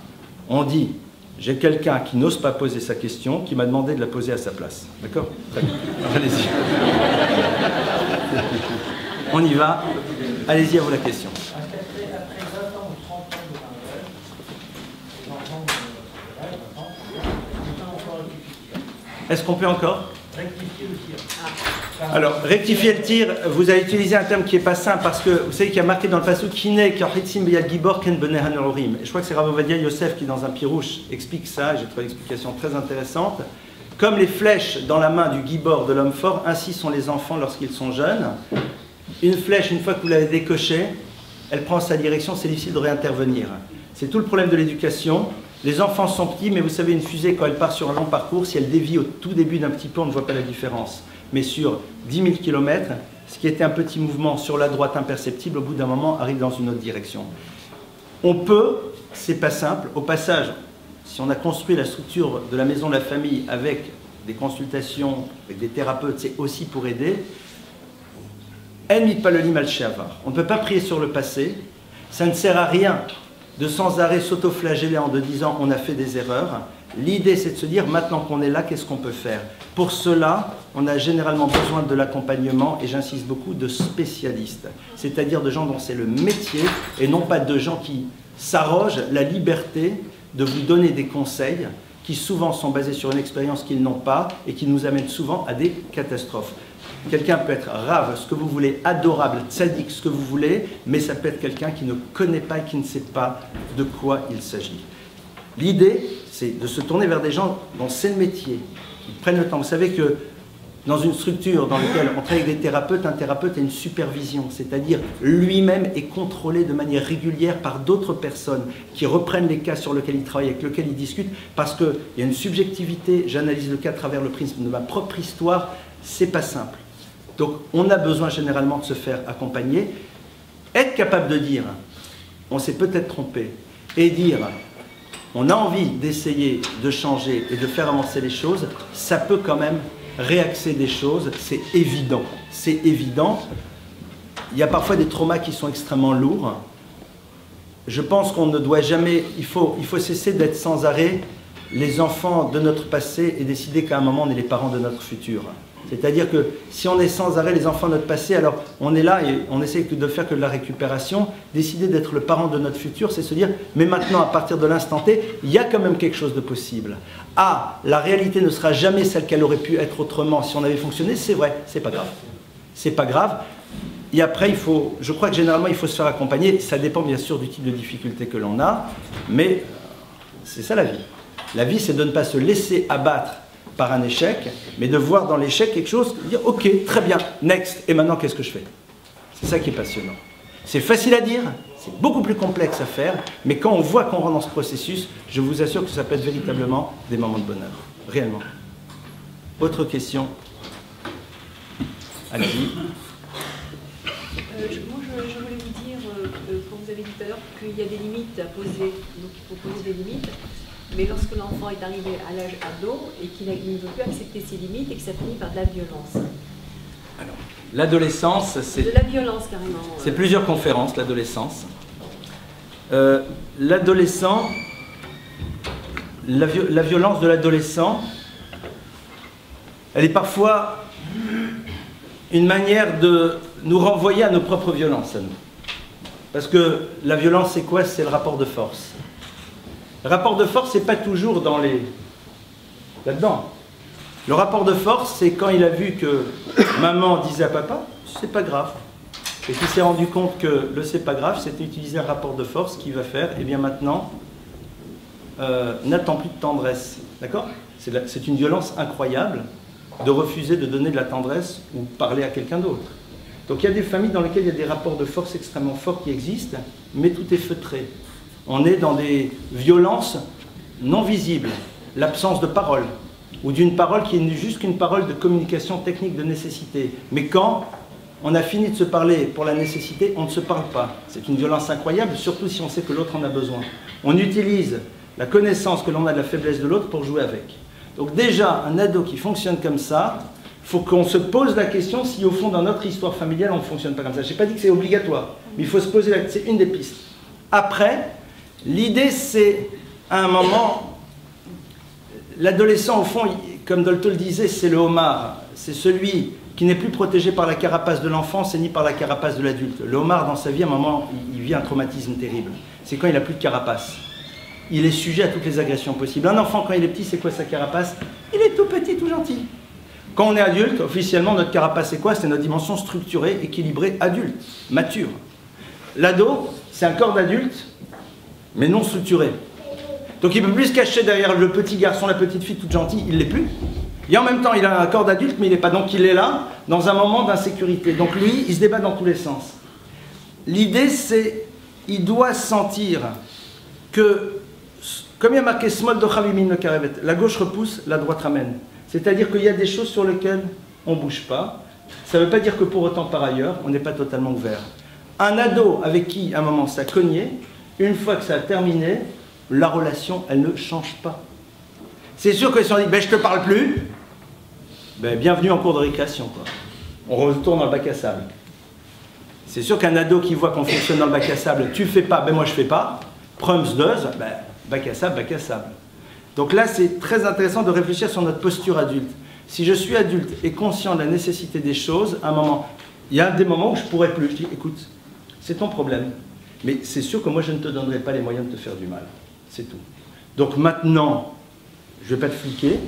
On dit, j'ai quelqu'un qui n'ose pas poser sa question, qui m'a demandé de la poser à sa place. D'accord? Très bien. Allez-y. On y va. Allez-y, à vous la question. Est-ce qu'on peut encore? Alors, rectifier le tir, vous avez utilisé un terme qui n'est pas simple parce que vous savez qu'il y a marqué dans le Passouk Kineh Karhitzim Beyad Gibor Ken Beneh Hanorim. Je crois que c'est Rav Ovadia Yosef qui, dans un pirouche, explique ça. J'ai trouvé l'explication très intéressante. Comme les flèches dans la main du Gibor, de l'homme fort, ainsi sont les enfants lorsqu'ils sont jeunes. Une flèche, une fois que vous l'avez décochée, elle prend sa direction, c'est difficile de réintervenir. C'est tout le problème de l'éducation. Les enfants sont petits, mais vous savez, une fusée, quand elle part sur un long parcours, si elle dévie au tout début d'un petit peu, on ne voit pas la différence. Mais sur 10 000 km, ce qui était un petit mouvement sur la droite imperceptible, au bout d'un moment, arrive dans une autre direction. On peut, c'est pas simple, au passage, si on a construit la structure de la maison de la famille avec des consultations, avec des thérapeutes, c'est aussi pour aider. On ne peut pas prier sur le passé, ça ne sert à rien de sans arrêt s'autoflageller en disant on a fait des erreurs. L'idée, c'est de se dire, maintenant qu'on est là, qu'est-ce qu'on peut faire? Pour cela, on a généralement besoin de l'accompagnement, et j'insiste beaucoup, de spécialistes, c'est-à-dire de gens dont c'est le métier, et non pas de gens qui s'arrogent la liberté de vous donner des conseils qui souvent sont basés sur une expérience qu'ils n'ont pas, et qui nous amènent souvent à des catastrophes. Quelqu'un peut être rave, ce que vous voulez, adorable, tzaddik, ce que vous voulez, mais ça peut être quelqu'un qui ne connaît pas et qui ne sait pas de quoi il s'agit. L'idée, c'est de se tourner vers des gens dont c'est le métier, qui prennent le temps. Vous savez que dans une structure dans laquelle on travaille avec des thérapeutes, un thérapeute a une supervision, c'est-à-dire lui-même est contrôlé de manière régulière par d'autres personnes qui reprennent les cas sur lesquels il travaille, avec lesquels il discute, parce qu'il y a une subjectivité, j'analyse le cas à travers le prisme de ma propre histoire, c'est pas simple. Donc on a besoin généralement de se faire accompagner, être capable de dire, on s'est peut-être trompé, et dire, on a envie d'essayer de changer et de faire avancer les choses, ça peut quand même réaxer des choses, c'est évident. C'est évident. Il y a parfois des traumas qui sont extrêmement lourds. Je pense qu'on ne doit jamais... Il faut cesser d'être sans arrêt les enfants de notre passé et décider qu'à un moment, on est les parents de notre futur. C'est-à-dire que si on est sans arrêt les enfants de notre passé, alors on est là et on essaie de faire que de la récupération. Décider d'être le parent de notre futur, c'est se dire, mais maintenant, à partir de l'instant T, il y a quand même quelque chose de possible. Ah, la réalité ne sera jamais celle qu'elle aurait pu être autrement si on avait fonctionné, c'est vrai, c'est pas grave. C'est pas grave. Et après, je crois que généralement, il faut se faire accompagner. Ça dépend bien sûr du type de difficulté que l'on a, mais c'est ça la vie. La vie, c'est de ne pas se laisser abattre par un échec, mais de voir dans l'échec quelque chose, de dire ok, très bien, next, et maintenant qu'est-ce que je fais? C'est ça qui est passionnant. C'est facile à dire, c'est beaucoup plus complexe à faire, mais quand on voit qu'on rentre dans ce processus, je vous assure que ça peut être véritablement des moments de bonheur, réellement. Autre question? Allez-y. Moi, je voulais vous dire, quand vous avez dit tout à l'heure qu'il y a des limites à poser, donc il faut poser des limites. Mais lorsque l'enfant est arrivé à l'âge ado et qu'il ne veut plus accepter ses limites et que ça finit par de la violence. Alors, l'adolescence, c'est... De la violence, carrément. C'est plusieurs conférences, l'adolescence. L'adolescent, la violence de l'adolescent, elle est parfois une manière de nous renvoyer à nos propres violences, à nous. Parce que la violence, c'est quoi? C'est le rapport de force. Le rapport de force, c'est pas toujours dans les... là-dedans. Le rapport de force, c'est quand il a vu que maman disait à papa, c'est pas grave. Et qu'il s'est rendu compte que le c'est pas grave, c'est utiliser un rapport de force qui va faire, et bien maintenant, n'attend plus de tendresse. D'accord? C'est une violence incroyable de refuser de donner de la tendresse ou parler à quelqu'un d'autre. Donc il y a des familles dans lesquelles il y a des rapports de force extrêmement forts qui existent, mais tout est feutré. On est dans des violences non visibles, l'absence de parole, ou d'une parole qui est juste qu'une parole de communication technique de nécessité. Mais quand on a fini de se parler pour la nécessité, on ne se parle pas. C'est une violence incroyable, surtout si on sait que l'autre en a besoin. On utilise la connaissance que l'on a de la faiblesse de l'autre pour jouer avec. Donc déjà, un ado qui fonctionne comme ça, il faut qu'on se pose la question si au fond, dans notre histoire familiale, on ne fonctionne pas comme ça. Je n'ai pas dit que c'est obligatoire, mais il faut se poser la question, c'est une des pistes. Après, l'idée, c'est, à un moment, l'adolescent, au fond, comme Dolto le disait, c'est le homard. C'est celui qui n'est plus protégé par la carapace de l'enfance et ni par la carapace de l'adulte. Le homard, dans sa vie, à un moment, il vit un traumatisme terrible. C'est quand il n'a plus de carapace. Il est sujet à toutes les agressions possibles. Un enfant, quand il est petit, c'est quoi sa carapace? Il est tout petit, tout gentil. Quand on est adulte, officiellement, notre carapace, c'est quoi? C'est notre dimension structurée, équilibrée, adulte, mature. L'ado, c'est un corps d'adulte, mais non structuré. Donc il ne peut plus se cacher derrière le petit garçon, la petite fille toute gentille, il ne l'est plus. Et en même temps, il a un corps d'adulte, mais il n'est pas. Donc il est là, dans un moment d'insécurité. Donc lui, il se débat dans tous les sens. L'idée, c'est, il doit sentir que, comme il y a marqué Smol de Chavimin le Karevet, la gauche repousse, la droite ramène. C'est-à-dire qu'il y a des choses sur lesquelles on ne bouge pas. Ça ne veut pas dire que pour autant, par ailleurs, on n'est pas totalement ouvert. Un ado avec qui, à un moment, ça cognait, une fois que ça a terminé, la relation, elle ne change pas. C'est sûr que si on dit ben, « je ne te parle plus », ben, bienvenue en cours de récréation, quoi. On retourne dans le bac à sable. C'est sûr qu'un ado qui voit qu'on fonctionne dans le bac à sable, tu fais pas, ben moi je fais pas, prums does, ben, bac à sable, bac à sable. Donc là, c'est très intéressant de réfléchir sur notre posture adulte. Si je suis adulte et conscient de la nécessité des choses, à un moment, il y a des moments où je ne pourrais plus. Je dis, écoute, c'est ton problème, mais c'est sûr que moi, je ne te donnerai pas les moyens de te faire du mal. C'est tout. Donc maintenant, je ne vais pas te fliquer,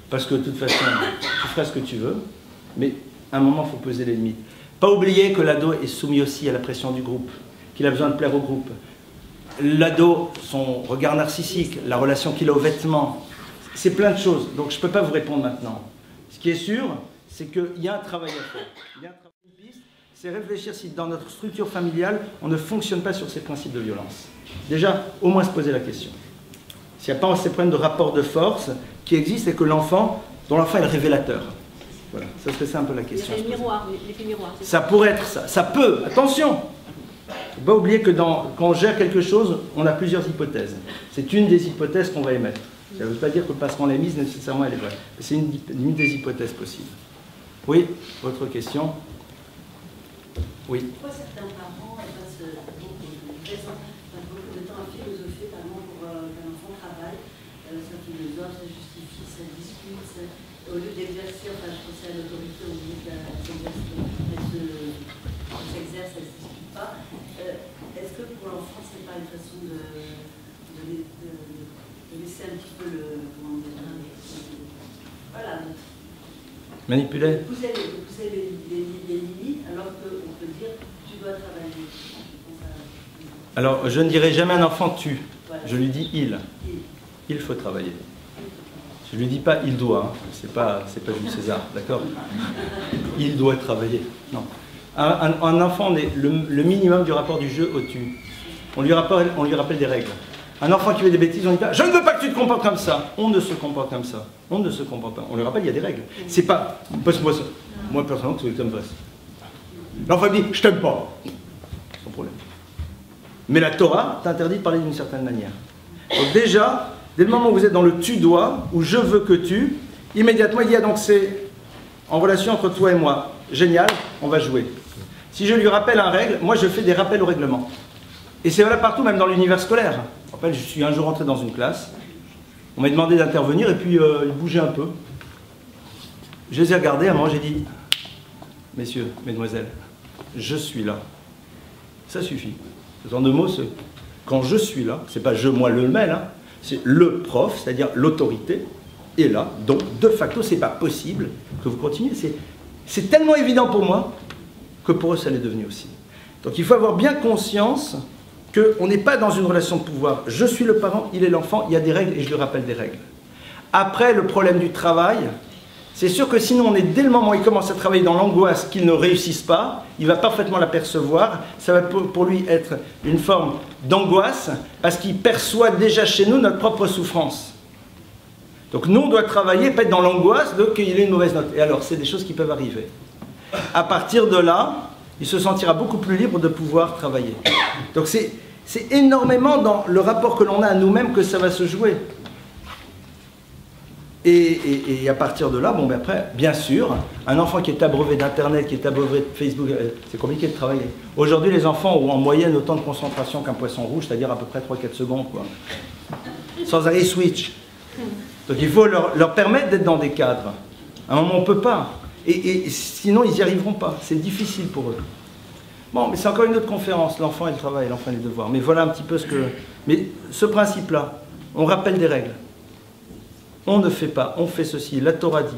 parce que de toute façon, tu feras ce que tu veux, mais à un moment, il faut poser les limites. Pas oublier que l'ado est soumis aussi à la pression du groupe, qu'il a besoin de plaire au groupe. L'ado, son regard narcissique, la relation qu'il a aux vêtements, c'est plein de choses. Donc je ne peux pas vous répondre maintenant. Ce qui est sûr, c'est qu'il y a un travail à faire. Il y a un travail de piste, c'est réfléchir si dans notre structure familiale, on ne fonctionne pas sur ces principes de violence. Déjà, au moins se poser la question. S'il n'y a pas ces problèmes de rapport de force qui existent et que l'enfant, dont l'enfant est le révélateur. Voilà, ça serait ça un peu la question. L'effet miroir, l'effet miroir. Ça pourrait être ça. Ça peut, attention. Il ne faut pas oublier que quand on gère quelque chose, on a plusieurs hypothèses. C'est une des hypothèses qu'on va émettre. Ça ne veut pas dire que parce qu'on l'a mise, nécessairement elle est vraie. C'est une des hypothèses possibles. Oui, votre question? Oui. Pourquoi certains parents passent beaucoup de temps à philosopher, par exemple, pour qu'un enfant travaille, ça philosophe, ça justifie, ça discute, au lieu d'exercer, enfin je pensais à l'autorité, au lieu qu'elle s'exerce, elle ne se discute pas. Est-ce que pour l'enfant, ce n'est pas une façon de laisser un petit peu le... Comment dire, voilà. Manipuler. Pousser les limites, alors qu'on peut dire tu dois travailler. Alors, je ne dirai jamais à un enfant tu. Voilà. Je lui dis il. Il faut travailler. Je ne lui dis pas il doit. Hein. C'est pas Jules César, d'accord? Il doit travailler. Non. Un enfant, on est le minimum du rapport du jeu au tu. On lui rappelle des règles. Un enfant qui fait des bêtises, on dit pas « Je ne veux pas que tu te comportes comme ça !» On ne se comporte comme ça. On ne se comporte pas. On lui rappelle, il y a des règles. C'est pas « Passe-moi ça !» Moi, personnellement, c'est comme ça. L'enfant dit « Je t'aime pas !» Sans problème. Mais la Torah t'interdit de parler d'une certaine manière. Donc déjà, dès le moment où vous êtes dans le « tu dois » ou « je veux que tu », immédiatement, il y a donc c'est en relation entre toi et moi. Génial, on va jouer. Si je lui rappelle un règle, moi je fais des rappels au règlement. Et c'est voilà partout, même dans l'univers scolaire. Je me rappelle, je suis un jour entré dans une classe, on m'a demandé d'intervenir et puis il bougeait un peu. Je les ai regardés, à un moment j'ai dit « Messieurs, mesdemoiselles, je suis là. » Ça suffit. En deux mots, quand je suis là, c'est pas je, moi, le mail, hein, c'est le prof, c'est-à-dire l'autorité, est là. Donc, de facto, c'est pas possible que vous continuiez. C'est tellement évident pour moi que pour eux, ça l'est devenu aussi. Donc, il faut avoir bien conscience qu'on n'est pas dans une relation de pouvoir. Je suis le parent, il est l'enfant, il y a des règles et je lui rappelle des règles. Après, le problème du travail, c'est sûr que sinon, on est dès le moment où il commence à travailler dans l'angoisse qu'il ne réussisse pas, il va parfaitement l'apercevoir. Ça va pour lui être une forme d'angoisse parce qu'il perçoit déjà chez nous notre propre souffrance. Donc nous, on doit travailler, pas être dans l'angoisse qu'il ait une mauvaise note. Et alors, c'est des choses qui peuvent arriver. À partir de là, il se sentira beaucoup plus libre de pouvoir travailler. Donc c'est énormément dans le rapport que l'on a à nous-mêmes que ça va se jouer. Et à partir de là, bon, ben après, bien sûr, un enfant qui est abreuvé d'Internet, qui est abreuvé de Facebook, c'est compliqué de travailler. Aujourd'hui, les enfants ont en moyenne autant de concentration qu'un poisson rouge, c'est-à-dire à peu près 3-4 secondes, quoi. Sans arrêt switch. Donc il faut leur permettre d'être dans des cadres. À un moment, on ne peut pas. Et sinon, ils n'y arriveront pas. C'est difficile pour eux. Bon, mais c'est encore une autre conférence. L'enfant et le travail, l'enfant et le devoir. Mais voilà un petit peu ce que... Mais ce principe-là, on rappelle des règles. On ne fait pas, on fait ceci. La Torah dit.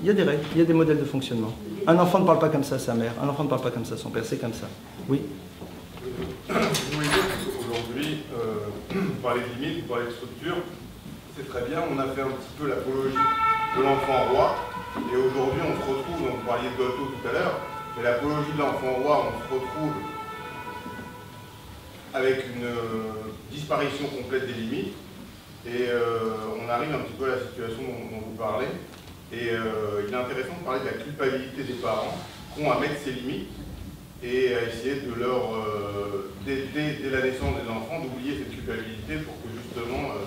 Il y a des règles, il y a des modèles de fonctionnement. Un enfant ne parle pas comme ça à sa mère. Un enfant ne parle pas comme ça à son père. C'est comme ça. Oui. Vous voulez dire qu'aujourd'hui, vous parlez de limites, vous parlez de structure. C'est très bien, on a fait un petit peu l'apologie de l'enfant roi, et aujourd'hui on se retrouve, donc vous parliez de Goethe tout à l'heure, mais l'apologie de l'enfant roi, on se retrouve avec une disparition complète des limites, et on arrive un petit peu à la situation dont vous parlez, et il est intéressant de parler de la culpabilité des parents qui ont à mettre ces limites, et à essayer de leur, dès la naissance des enfants, d'oublier cette culpabilité pour que justement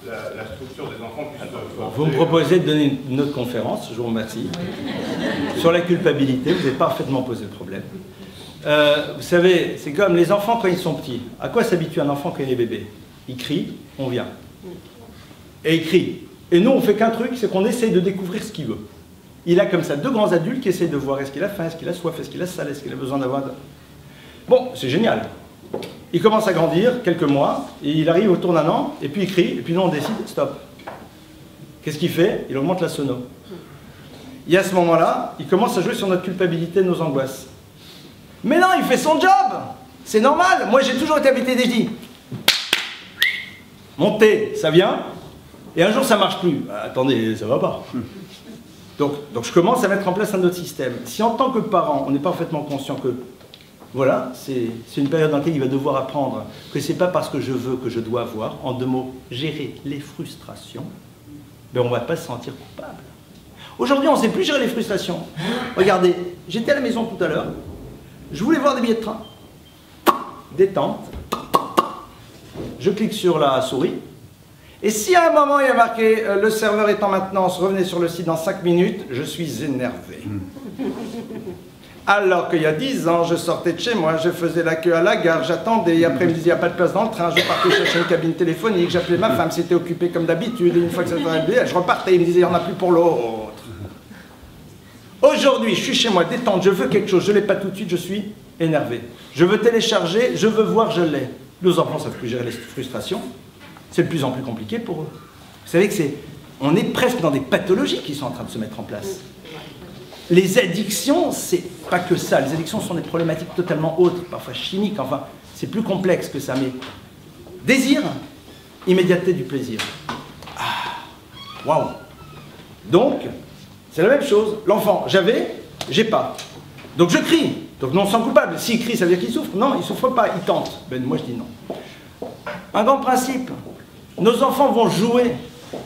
la structure des enfants puisse... Vous me proposez de donner une autre conférence, je vous remercie, sur la culpabilité. Vous avez parfaitement posé le problème. Vous savez, c'est comme les enfants quand ils sont petits. À quoi s'habitue un enfant quand il est bébé? Il crie, on vient. Et il crie. Et nous, on fait qu'un truc, c'est qu'on essaye de découvrir ce qu'il veut. Il a comme ça deux grands adultes qui essayent de voir est-ce qu'il a faim, est-ce qu'il a soif, est-ce qu'il a sale, est-ce qu'il a besoin d'avoir... Bon, c'est génial. Il commence à grandir, quelques mois, et il arrive autour d'un an, et puis il crie, et puis nous on décide, stop. Qu'est-ce qu'il fait? Il augmente la sono. Et à ce moment-là, il commence à jouer sur notre culpabilité, nos angoisses. Mais non, il fait son job! C'est normal, moi j'ai toujours été habité des dis. Montez, ça vient, et un jour ça marche plus. Attendez, ça va pas. Donc je commence à mettre en place un autre système. Si en tant que parent, on est parfaitement conscient que voilà, c'est une période dans laquelle il va devoir apprendre que c'est pas parce que je veux que je dois avoir, en 2 mots, gérer les frustrations, ben on ne va pas se sentir coupable. Aujourd'hui, on ne sait plus gérer les frustrations. Regardez, j'étais à la maison tout à l'heure, je voulais voir des billets de train. Détente. Je clique sur la souris. Et si à un moment il y a marqué le serveur est en maintenance, revenez sur le site dans 5 minutes, je suis énervé. Alors qu'il y a 10 ans, je sortais de chez moi, je faisais la queue à la gare, j'attendais, et après il me disait il n'y a pas de place dans le train, je partais chercher une cabine téléphonique, j'appelais ma femme, c'était occupé comme d'habitude, et une fois que ça s'était réglé, je repartais, il me disait il n'y en a plus pour l'autre. Aujourd'hui, je suis chez moi, détente, je veux quelque chose, je ne l'ai pas tout de suite, je suis énervé. Je veux télécharger, je veux voir, je l'ai. Nos enfants ne savent plus gérer les frustrations, c'est de plus en plus compliqué pour eux. Vous savez que on est presque dans des pathologies qui sont en train de se mettre en place. Les addictions, c'est pas que ça. Les addictions sont des problématiques totalement autres, parfois chimiques, enfin, c'est plus complexe que ça. Mais désir, immédiateté du plaisir. Ah, waouh. Donc, c'est la même chose. L'enfant, j'avais, j'ai pas. Donc je crie. Donc non, sans coupable. S'il crie, ça veut dire qu'il souffre. Non, il souffre pas, il tente. Ben moi je dis non. Un grand principe. Nos enfants vont jouer.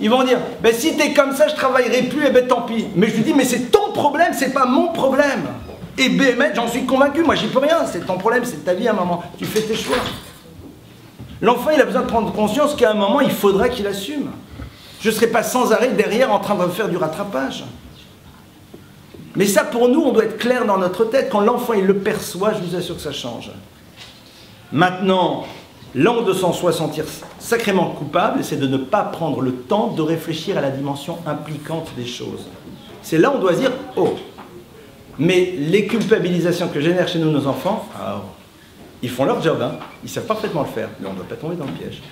Ils vont dire, ben si t'es comme ça, je travaillerai plus, et ben tant pis. Mais je lui dis, mais c'est ton problème, c'est pas mon problème. Et BMF, j'en suis convaincu, moi j'y peux rien, c'est ton problème, c'est ta vie à un moment. Tu fais tes choix. L'enfant, il a besoin de prendre conscience qu'à un moment, il faudra qu'il assume. Je ne serai pas sans arrêt derrière en train de faire du rattrapage. Mais ça, pour nous, on doit être clair dans notre tête. Quand l'enfant, il le perçoit, je vous assure que ça change. Maintenant, là, on doit s'en sentir sacrément coupable, c'est de ne pas prendre le temps de réfléchir à la dimension impliquante des choses. C'est là où on doit dire, oh, mais les culpabilisations que génèrent chez nous nos enfants, alors, ils font leur job, hein, ils savent parfaitement le faire, mais on ne doit pas tomber dans le piège.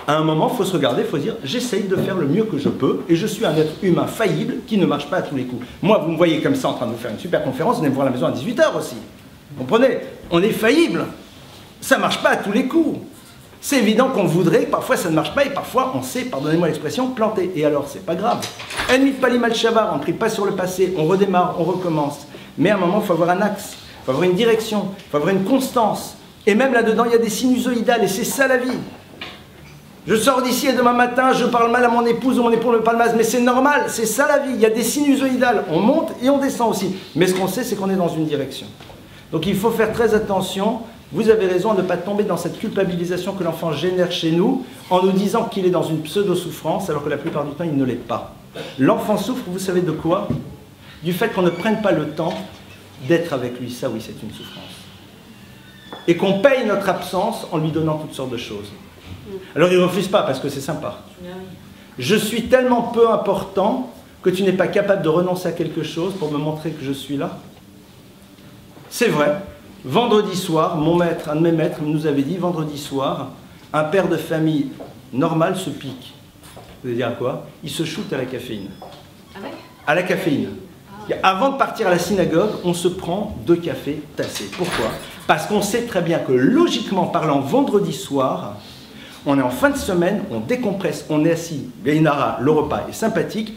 À un moment, il faut se regarder, il faut dire, j'essaye de faire le mieux que je peux, et je suis un être humain faillible qui ne marche pas à tous les coups. Moi, vous me voyez comme ça en train de vous faire une super conférence, vous venez me voir à la maison à 18 h aussi. Vous comprenez? On est faillible. Ça ne marche pas à tous les coups. C'est évident qu'on voudrait, parfois ça ne marche pas, et parfois on sait, pardonnez-moi l'expression, planter. Et alors, c'est pas grave. Ennemi de Pali Malchavar, on ne prie pas sur le passé, on redémarre, on recommence. Mais à un moment, il faut avoir un axe, il faut avoir une direction, il faut avoir une constance. Et même là-dedans, il y a des sinusoïdales, et c'est ça la vie. Je sors d'ici et demain matin, je parle mal à mon épouse ou mon époux me parle mal, mais c'est normal, c'est ça la vie. Il y a des sinusoïdales, on monte et on descend aussi. Mais ce qu'on sait, c'est qu'on est dans une direction. Donc il faut faire très attention. Vous avez raison à ne pas tomber dans cette culpabilisation que l'enfant génère chez nous en nous disant qu'il est dans une pseudo-souffrance alors que la plupart du temps il ne l'est pas. L'enfant souffre, vous savez de quoi? Du fait qu'on ne prenne pas le temps d'être avec lui. Ça oui, c'est une souffrance. Et qu'on paye notre absence en lui donnant toutes sortes de choses. Alors il ne refuse pas parce que c'est sympa. Je suis tellement peu important que tu n'es pas capable de renoncer à quelque chose pour me montrer que je suis là. C'est vrai. Vendredi soir, mon maître, un de mes maîtres nous avait dit, vendredi soir, un père de famille normal se pique. Vous allez dire à quoi? Il se shoot à la caféine. À la caféine. Avant de partir à la synagogue, on se prend 2 cafés tassés. Pourquoi? Parce qu'on sait très bien que, logiquement parlant, vendredi soir, on est en fin de semaine, on décompresse, on est assis, Gainara, le repas est sympathique,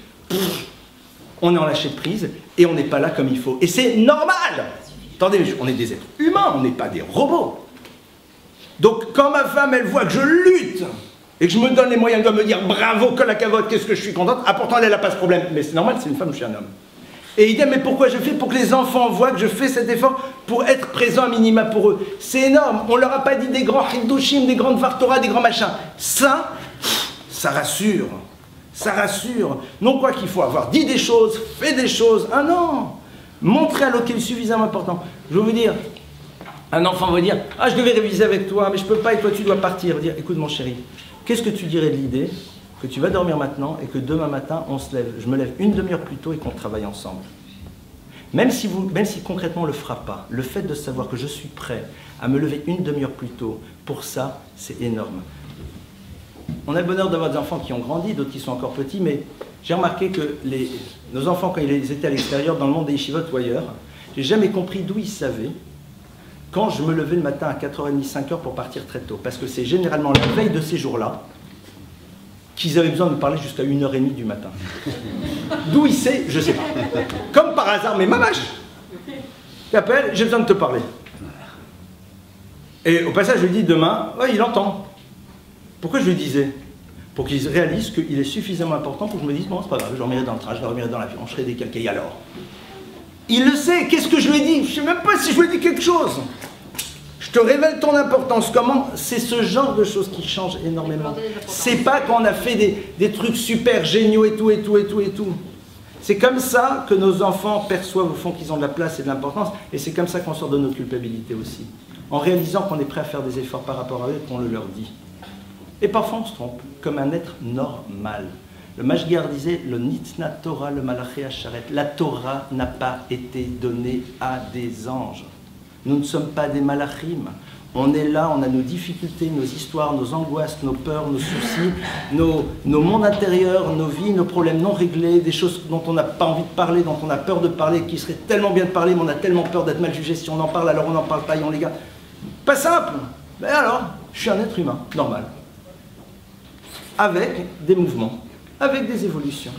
on est en lâcher prise et on n'est pas là comme il faut. Et c'est normal! Attendez, on est des êtres humains, on n'est pas des robots. Donc quand ma femme, elle voit que je lutte et que je me donne les moyens de me dire bravo, que la cavotte, qu'est-ce que je suis contente, ah pourtant elle n'a pas ce problème, mais c'est normal, c'est une femme, je suis un homme. Et il dit, mais pourquoi je fais? Pour que les enfants voient que je fais cet effort pour être présent à minima pour eux. C'est énorme, on ne leur a pas dit des grands Hiddushim, des grandes Vartora, des grands machins. Ça rassure, ça rassure. Non quoi qu'il faut avoir dit des choses, fait des choses, ah non. Montrer à l'autre qu'il est suffisamment important. Je vais vous dire, un enfant va dire, ah je devais réviser avec toi, mais je ne peux pas et toi tu dois partir. Dire, écoute mon chéri, qu'est-ce que tu dirais de l'idée que tu vas dormir maintenant et que demain matin on se lève, je me lève une demi-heure plus tôt et qu'on travaille ensemble. Même si concrètement on ne le fera pas, le fait de savoir que je suis prêt à me lever une demi-heure plus tôt, pour ça, c'est énorme. On a le bonheur d'avoir des enfants qui ont grandi, d'autres qui sont encore petits, mais j'ai remarqué que nos enfants, quand ils étaient à l'extérieur, dans le monde des yeshivot ou ailleurs, j'ai jamais compris d'où ils savaient quand je me levais le matin à 4h30, 5h pour partir très tôt. Parce que c'est généralement la veille de ces jours-là qu'ils avaient besoin de me parler jusqu'à 1h30 du matin. D'où il sait, je sais pas. Comme par hasard, mais mamache, t'appelles, j'ai besoin de te parler. Et au passage, je lui dis demain, ouais, il entend. Pourquoi je lui disais? Pour qu'il réalise qu'il est suffisamment important pour que je me dise, bon, c'est pas grave, je dormirai dans le train, je dormirai dans l'avion, je serai décalqué, et alors? Il le sait, qu'est-ce que je lui ai dit? Je sais même pas si je lui ai dit quelque chose. Je te révèle ton importance. Comment? C'est ce genre de choses qui changent énormément. C'est pas qu'on a fait des trucs super géniaux et tout, et tout, et tout, et tout. C'est comme ça que nos enfants perçoivent au fond qu'ils ont de la place et de l'importance, et c'est comme ça qu'on sort de nos culpabilités aussi. En réalisant qu'on est prêt à faire des efforts par rapport à eux et qu'on le leur dit. Et parfois on se trompe, comme un être normal. Le Mashgiar disait, le Nitna Torah, le Malaché Asharet, la Torah n'a pas été donnée à des anges. Nous ne sommes pas des malachim. On est là, on a nos difficultés, nos histoires, nos angoisses, nos peurs, nos soucis, nos mondes intérieurs, nos vies, nos problèmes non réglés, des choses dont on n'a pas envie de parler, dont on a peur de parler, qui serait tellement bien de parler, mais on a tellement peur d'être mal jugé. Si on en parle, alors on n'en parle pas et on les garde. Pas simple. Mais alors, je suis un être humain, normal. Avec des mouvements, avec des évolutions.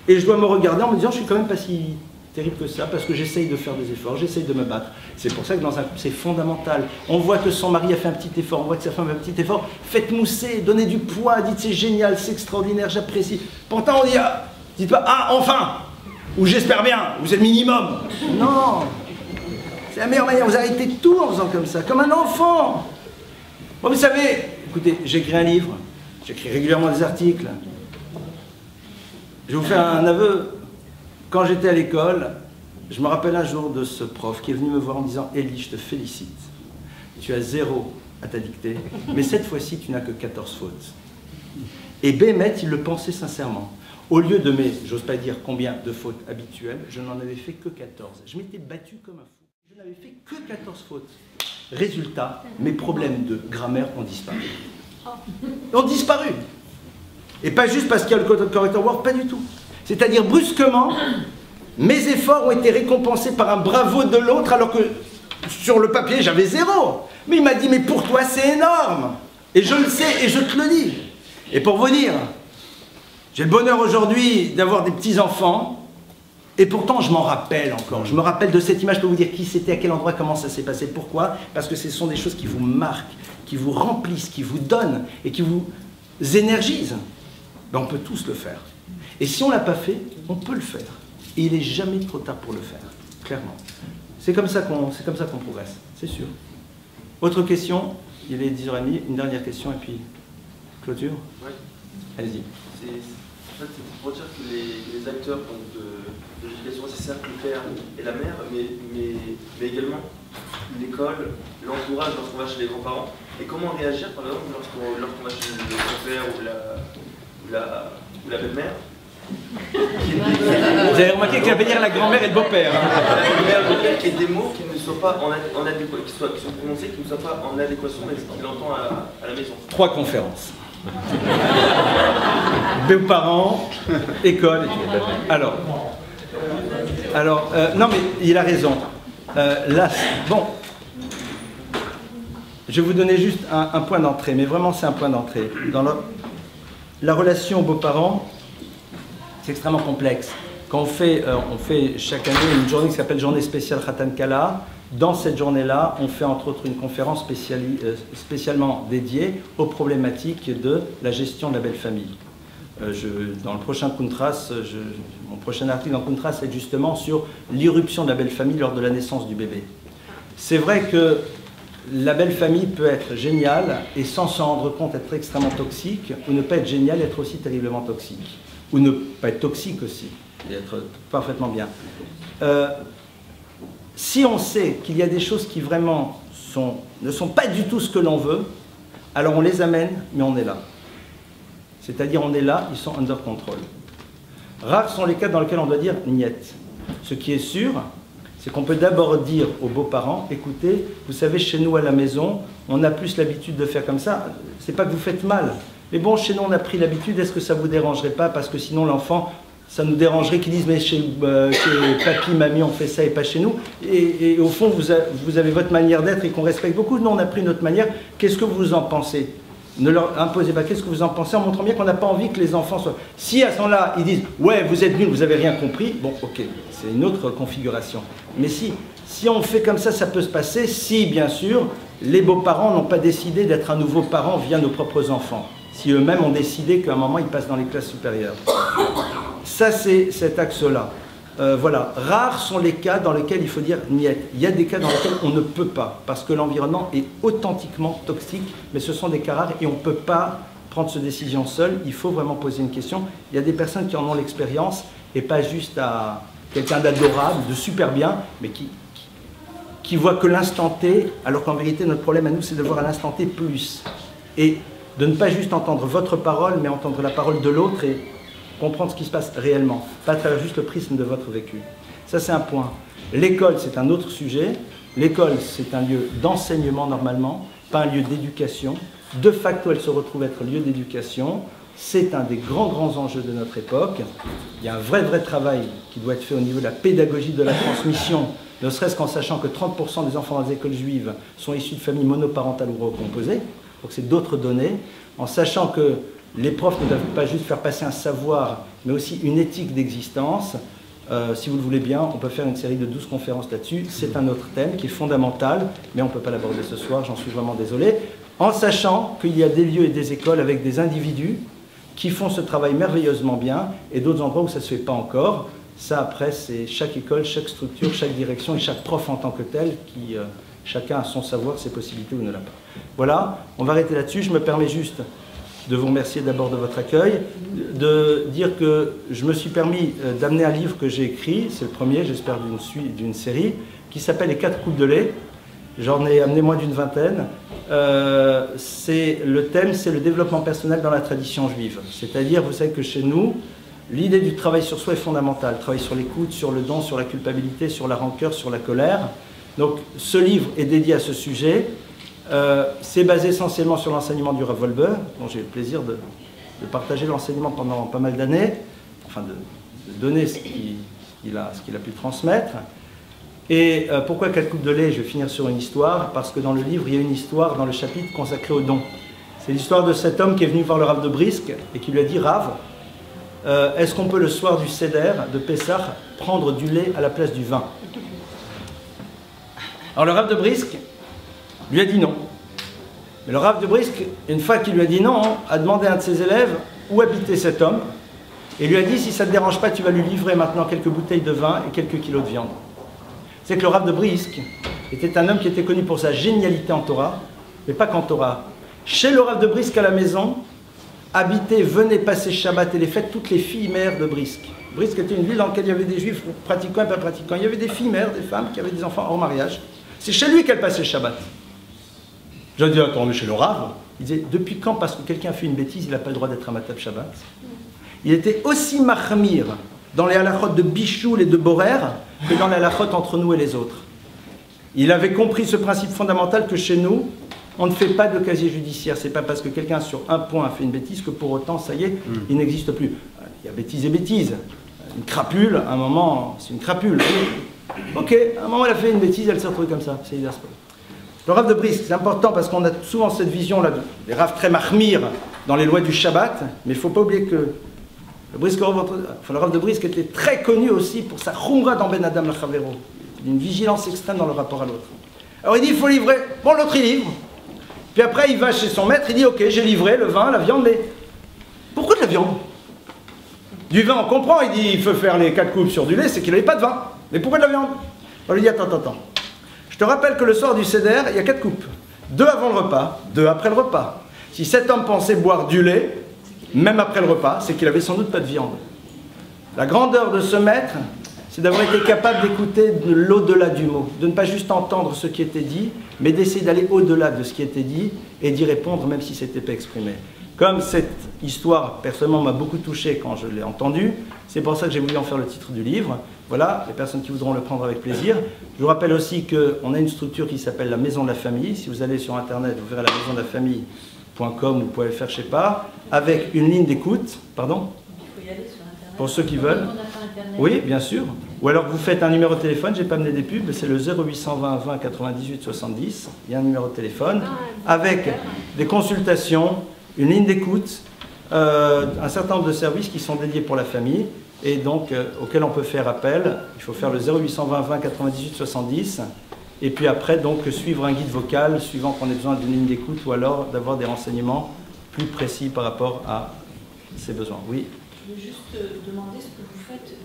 Et je dois me regarder en me disant, je suis quand même pas si terrible que ça, parce que j'essaye de faire des efforts, j'essaye de me battre. C'est pour ça que dans un couple, c'est fondamental. On voit que son mari a fait un petit effort, on voit que sa femme a fait un petit effort. Faites mousser, donnez du poids, dites c'est génial, c'est extraordinaire, j'apprécie. Pourtant on dit, ah, dites pas, ah, enfin, ou j'espère bien, ou c'est le minimum. Non, c'est la meilleure manière, vous arrêtez tout en faisant comme ça, comme un enfant. Bon, vous savez, écoutez, j'écris un livre, j'écris régulièrement des articles. Je vais vous faire un aveu. Quand j'étais à l'école, je me rappelle un jour de ce prof qui est venu me voir en me disant « Elie, je te félicite. Tu as 0 à ta dictée, mais cette fois-ci, tu n'as que 14 fautes. » Et Bémet, il le pensait sincèrement. Au lieu de mes, j'ose pas dire combien de fautes habituelles, je n'en avais fait que 14. Je m'étais battu comme un fou. Je n'avais fait que 14 fautes. Résultat, mes problèmes de grammaire ont disparu. Ont disparu. Et pas juste parce qu'il y a le corrector word, pas du tout. C'est-à-dire, brusquement, mes efforts ont été récompensés par un bravo de l'autre, alors que sur le papier, j'avais 0. Mais il m'a dit, mais pour toi, c'est énorme. Et je le sais, et je te le dis. Et pour vous dire, j'ai le bonheur aujourd'hui d'avoir des petits-enfants, et pourtant, je m'en rappelle encore. Je me rappelle de cette image, je peux vous dire qui c'était, à quel endroit, comment ça s'est passé. Pourquoi? Parce que ce sont des choses qui vous marquent, qui vous remplissent, qui vous donnent, et qui vous énergisent. Ben, on peut tous le faire. Et si on ne l'a pas fait, on peut le faire. Et il n'est jamais trop tard pour le faire, clairement. C'est comme ça qu'on progresse, c'est sûr. Autre question? Il est 10h30, une dernière question et puis clôture. Oui. Allez-y. En fait, c'est pour dire que les acteurs de l'éducation, c'est certes le père et la mère, mais également l'école, l'entourage lorsqu'on va chez les grands-parents. Et comment réagir, par exemple, lorsqu'on va chez le grand-père ou la belle-mère. Vous avez remarqué qu'il va dire la grand-mère et le beau-père. La grand-mère et le beau-père, qui est des mots qui ne soient pas en adéquation, qui sont prononcés, qui ne soient pas en adéquation avec ce qu'il entend à la maison. 3 conférences. Beaux-parents, école, et tout. Alors, non mais il a raison. Là, bon, je vais vous donner juste un point d'entrée, mais vraiment c'est un point d'entrée. Dans la relation aux beaux-parents, c'est extrêmement complexe. Quand on fait chaque année une journée qui s'appelle Journée spéciale Khatan Kala, dans cette journée-là, on fait entre autres une conférence spécialement dédiée aux problématiques de la gestion de la belle famille. Dans le prochain Kuntras, mon prochain article dans Kuntras, c'est justement sur l'irruption de la belle famille lors de la naissance du bébé. C'est vrai que la belle famille peut être géniale et sans s'en rendre compte être extrêmement toxique, ou ne pas être géniale et être aussi terriblement toxique. Ou ne pas être toxique aussi, et être parfaitement bien. Si on sait qu'il y a des choses qui vraiment ne sont pas du tout ce que l'on veut, alors on les amène, mais on est là. C'est-à-dire on est là, ils sont under control. Rares sont les cas dans lesquels on doit dire « niet ». Ce qui est sûr, c'est qu'on peut d'abord dire aux beaux-parents « Écoutez, vous savez, chez nous à la maison, on a plus l'habitude de faire comme ça. C'est pas que vous faites mal. Mais bon, chez nous, on a pris l'habitude. Est-ce que ça vous dérangerait pas? Parce que sinon, l'enfant, ça nous dérangerait qu'ils disent « Mais chez papy, mamie, on fait ça et pas chez nous. » Et au fond, vous avez votre manière d'être et qu'on respecte beaucoup. Nous, on a pris notre manière. Qu'est-ce que vous en pensez? Ne leur imposez pas. Qu'est-ce que vous en pensez? En montrant bien qu'on n'a pas envie que les enfants soient... Si à ce moment-là, ils disent « Ouais, vous êtes nuls, vous n'avez rien compris », bon, ok, c'est une autre configuration. Mais si on fait comme ça peut se passer si, bien sûr, les beaux-parents n'ont pas décidé d'être un nouveau parent via nos propres enfants. Si eux-mêmes ont décidé qu'à un moment, ils passent dans les classes supérieures. Ça, c'est cet axe-là. Voilà, rares sont les cas dans lesquels il faut dire niet. Il y a des cas dans lesquels on ne peut pas, parce que l'environnement est authentiquement toxique, mais ce sont des cas rares et on ne peut pas prendre cette décision seul. Il faut vraiment poser une question. Il y a des personnes qui en ont l'expérience, et pas juste à quelqu'un d'adorable, de super bien, mais qui voit que l'instant T, alors qu'en vérité, notre problème à nous, c'est de voir à l'instant T plus. Et de ne pas juste entendre votre parole, mais entendre la parole de l'autre et comprendre ce qui se passe réellement, pas à travers juste le prisme de votre vécu. Ça, c'est un point. L'école, c'est un autre sujet. L'école, c'est un lieu d'enseignement normalement, pas un lieu d'éducation. De facto, elle se retrouve être lieu d'éducation. C'est un des grands enjeux de notre époque. Il y a un vrai travail qui doit être fait au niveau de la pédagogie de la transmission, ne serait-ce qu'en sachant que 30% des enfants dans les écoles juives sont issus de familles monoparentales ou recomposées. Donc c'est d'autres données. En sachant que les profs ne doivent pas juste faire passer un savoir, mais aussi une éthique d'existence. Si vous le voulez bien, on peut faire une série de 12 conférences là-dessus. C'est un autre thème qui est fondamental, mais on ne peut pas l'aborder ce soir, j'en suis vraiment désolé. En sachant qu'il y a des lieux et des écoles avec des individus qui font ce travail merveilleusement bien, et d'autres endroits où ça ne se fait pas encore. Ça, après, c'est chaque école, chaque structure, chaque direction et chaque prof en tant que tel qui, chacun a son savoir, ses possibilités ou ne l'a pas. Voilà, on va arrêter là-dessus. Je me permets juste de vous remercier d'abord de votre accueil, de dire que je me suis permis d'amener un livre que j'ai écrit, c'est le premier, j'espère, d'une série, qui s'appelle « Les 4 coupes de lait ». J'en ai amené moins d'une vingtaine. Le thème, c'est le développement personnel dans la tradition juive. C'est-à-dire, vous savez que chez nous, l'idée du travail sur soi est fondamentale. Travail sur l'écoute, sur le don, sur la culpabilité, sur la rancœur, sur la colère. Donc, ce livre est dédié à ce sujet. C'est basé essentiellement sur l'enseignement du Rav Wolbe, dont j'ai eu le plaisir de partager l'enseignement pendant pas mal d'années, enfin de donner ce qu'il a pu transmettre. Et pourquoi 4 coupes de lait? Je vais finir sur une histoire, parce que dans le livre, il y a une histoire dans le chapitre consacré au don. C'est l'histoire de cet homme qui est venu voir le Rav de Brisk et qui lui a dit « Rav, est-ce qu'on peut le soir du Seder, de Pessah, prendre du lait à la place du vin ?» Alors le Rav de Brisk lui a dit non. Mais le Rav de Brisk, une fois qu'il lui a dit non, a demandé à un de ses élèves où habitait cet homme et lui a dit, si ça ne te dérange pas, tu vas lui livrer maintenant quelques bouteilles de vin et quelques kilos de viande. C'est que le Rav de Brisk était un homme qui était connu pour sa génialité en Torah, mais pas qu'en Torah. Chez le Rav de Brisk à la maison, habitaient, venaient passer Shabbat et les fêtes toutes les filles mères de Brisk. Brisk était une ville dans laquelle il y avait des juifs pratiquants et pas pratiquants. Il y avait des filles mères, des femmes qui avaient des enfants hors mariage. C'est chez lui qu'elle passait Shabbat. J'ai dit, attends, mais chez le Rav, il disait, depuis quand, parce que quelqu'un fait une bêtise, il n'a pas le droit d'être à Matab Shabbat? Il était aussi mahmir dans les halachot de Bichoul et de Borer que dans les halachot entre nous et les autres. Il avait compris ce principe fondamental que chez nous, on ne fait pas de casier judiciaire. C'est pas parce que quelqu'un sur un point a fait une bêtise que pour autant, ça y est, il n'existe plus. Il y a bêtise et bêtise. Une crapule, à un moment, c'est une crapule. Ok, à un moment, elle a fait une bêtise, elle s'est retrouvée comme ça. C'est le Rav de Brisk, c'est important parce qu'on a souvent cette vision-là, des Rav très mahmir dans les lois du Shabbat, mais il ne faut pas oublier que le Rav de Brisk était très connu aussi pour sa khumra dans Ben Adam Lachavero, une vigilance extrême dans le rapport à l'autre. Alors il dit, il faut livrer. Bon, l'autre il livre. Puis après, il va chez son maître, il dit, ok, j'ai livré le vin, la viande, mais pourquoi de la viande? Du vin, on comprend, il dit, il faut faire les 4 coupes sur du lait, c'est qu'il n'avait pas de vin. Mais pourquoi de la viande? On lui dit, attends. Je te rappelle que le soir du Seder, il y a 4 coupes. 2 avant le repas, 2 après le repas. Si cet homme pensait boire du lait, même après le repas, c'est qu'il avait sans doute pas de viande. La grandeur de ce maître, c'est d'avoir été capable d'écouter l'au-delà du mot, de ne pas juste entendre ce qui était dit, mais d'essayer d'aller au-delà de ce qui était dit et d'y répondre même si ce n'était pas exprimé. Comme cette histoire, personnellement, m'a beaucoup touché quand je l'ai entendue, c'est pour ça que j'ai voulu en faire le titre du livre. Voilà, les personnes qui voudront le prendre avec plaisir. Je vous rappelle aussi qu'on a une structure qui s'appelle la Maison de la Famille. Si vous allez sur Internet, vous verrez la maison de la famille.com ou .fr, je ne sais pas, avec une ligne d'écoute. Pardon ? Il faut y aller sur Internet. Pour ceux qui veulent. Oui, bien sûr. Ou alors vous faites un numéro de téléphone, j'ai pas mené des pubs, c'est le 0820 20 98 70. Il y a un numéro de téléphone avec des consultations, une ligne d'écoute, un certain nombre de services qui sont dédiés pour la famille et donc auxquels on peut faire appel. Il faut faire le 0820 20 98 70 et puis après donc suivre un guide vocal suivant qu'on ait besoin d'une ligne d'écoute ou alors d'avoir des renseignements plus précis par rapport à ses besoins. Oui. Je voulais juste demander ce que vous faites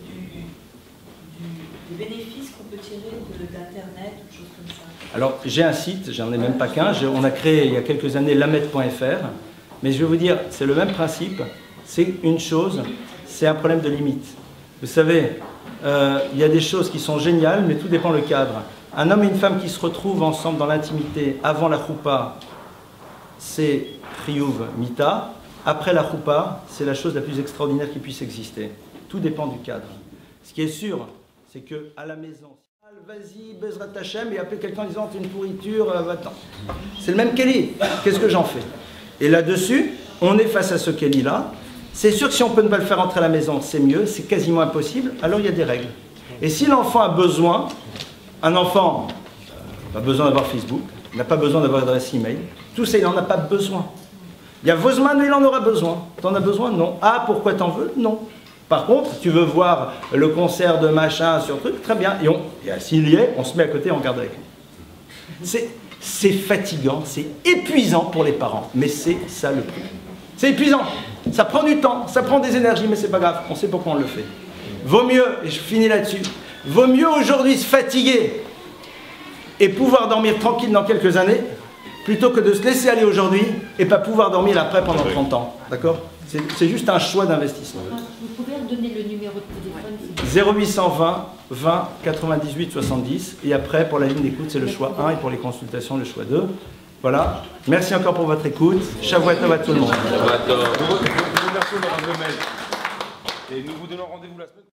des bénéfices qu'on peut tirer d'Internet ou de choses comme ça. Alors, j'ai un site, j'en ai même pas qu'un, on a créé il y a quelques années lamet.fr, mais je vais vous dire, c'est le même principe, c'est une chose, c'est un problème de limite. Vous savez, il y a des choses qui sont géniales, mais tout dépend le cadre. Un homme et une femme qui se retrouvent ensemble dans l'intimité avant la choupa, c'est Chiyuv Mita. Après la choupa, c'est la chose la plus extraordinaire qui puisse exister. Tout dépend du cadre. Ce qui est sûr, c'est qu'à la maison, vas-y, Bezrat Hashem, et appeler quelqu'un en disant t'es une pourriture, va-t'en. C'est le même Kelly. Qu'est-ce que j'en fais? Et là-dessus, on est face à ce Kelly-là. C'est sûr que si on peut ne pas le faire entrer à la maison, c'est mieux, c'est quasiment impossible, alors il y a des règles. Et si l'enfant a besoin, un enfant n'a pas besoin d'avoir Facebook, n'a pas besoin d'avoir adresse email, tout ça, il n'en a pas besoin. Il y a besoin, mais il en aura besoin. T'en as besoin? Non. Ah, pourquoi t'en veux? Non. Par contre, tu veux voir le concert de machin sur truc, très bien. Et s'il y est, on se met à côté et on regarde avec lui. C'est fatigant, c'est épuisant pour les parents, mais c'est ça le prix. C'est épuisant. Ça prend du temps, ça prend des énergies, mais c'est pas grave. On sait pourquoi on le fait. Vaut mieux, et je finis là-dessus, vaut mieux aujourd'hui se fatiguer et pouvoir dormir tranquille dans quelques années, plutôt que de se laisser aller aujourd'hui et pas pouvoir dormir après pendant 30 ans. D'accord? C'est juste un choix d'investissement. Vous pouvez redonner le numéro de téléphone? 0820 20 98 70. Et après, pour la ligne d'écoute, c'est le choix 1 et pour les consultations, le choix 2. Voilà. Merci encore pour votre écoute. Shavuot Tov à tout le monde. Nous vous remercions de rendre le mail. Et nous vous donnons rendez-vous la semaine prochaine.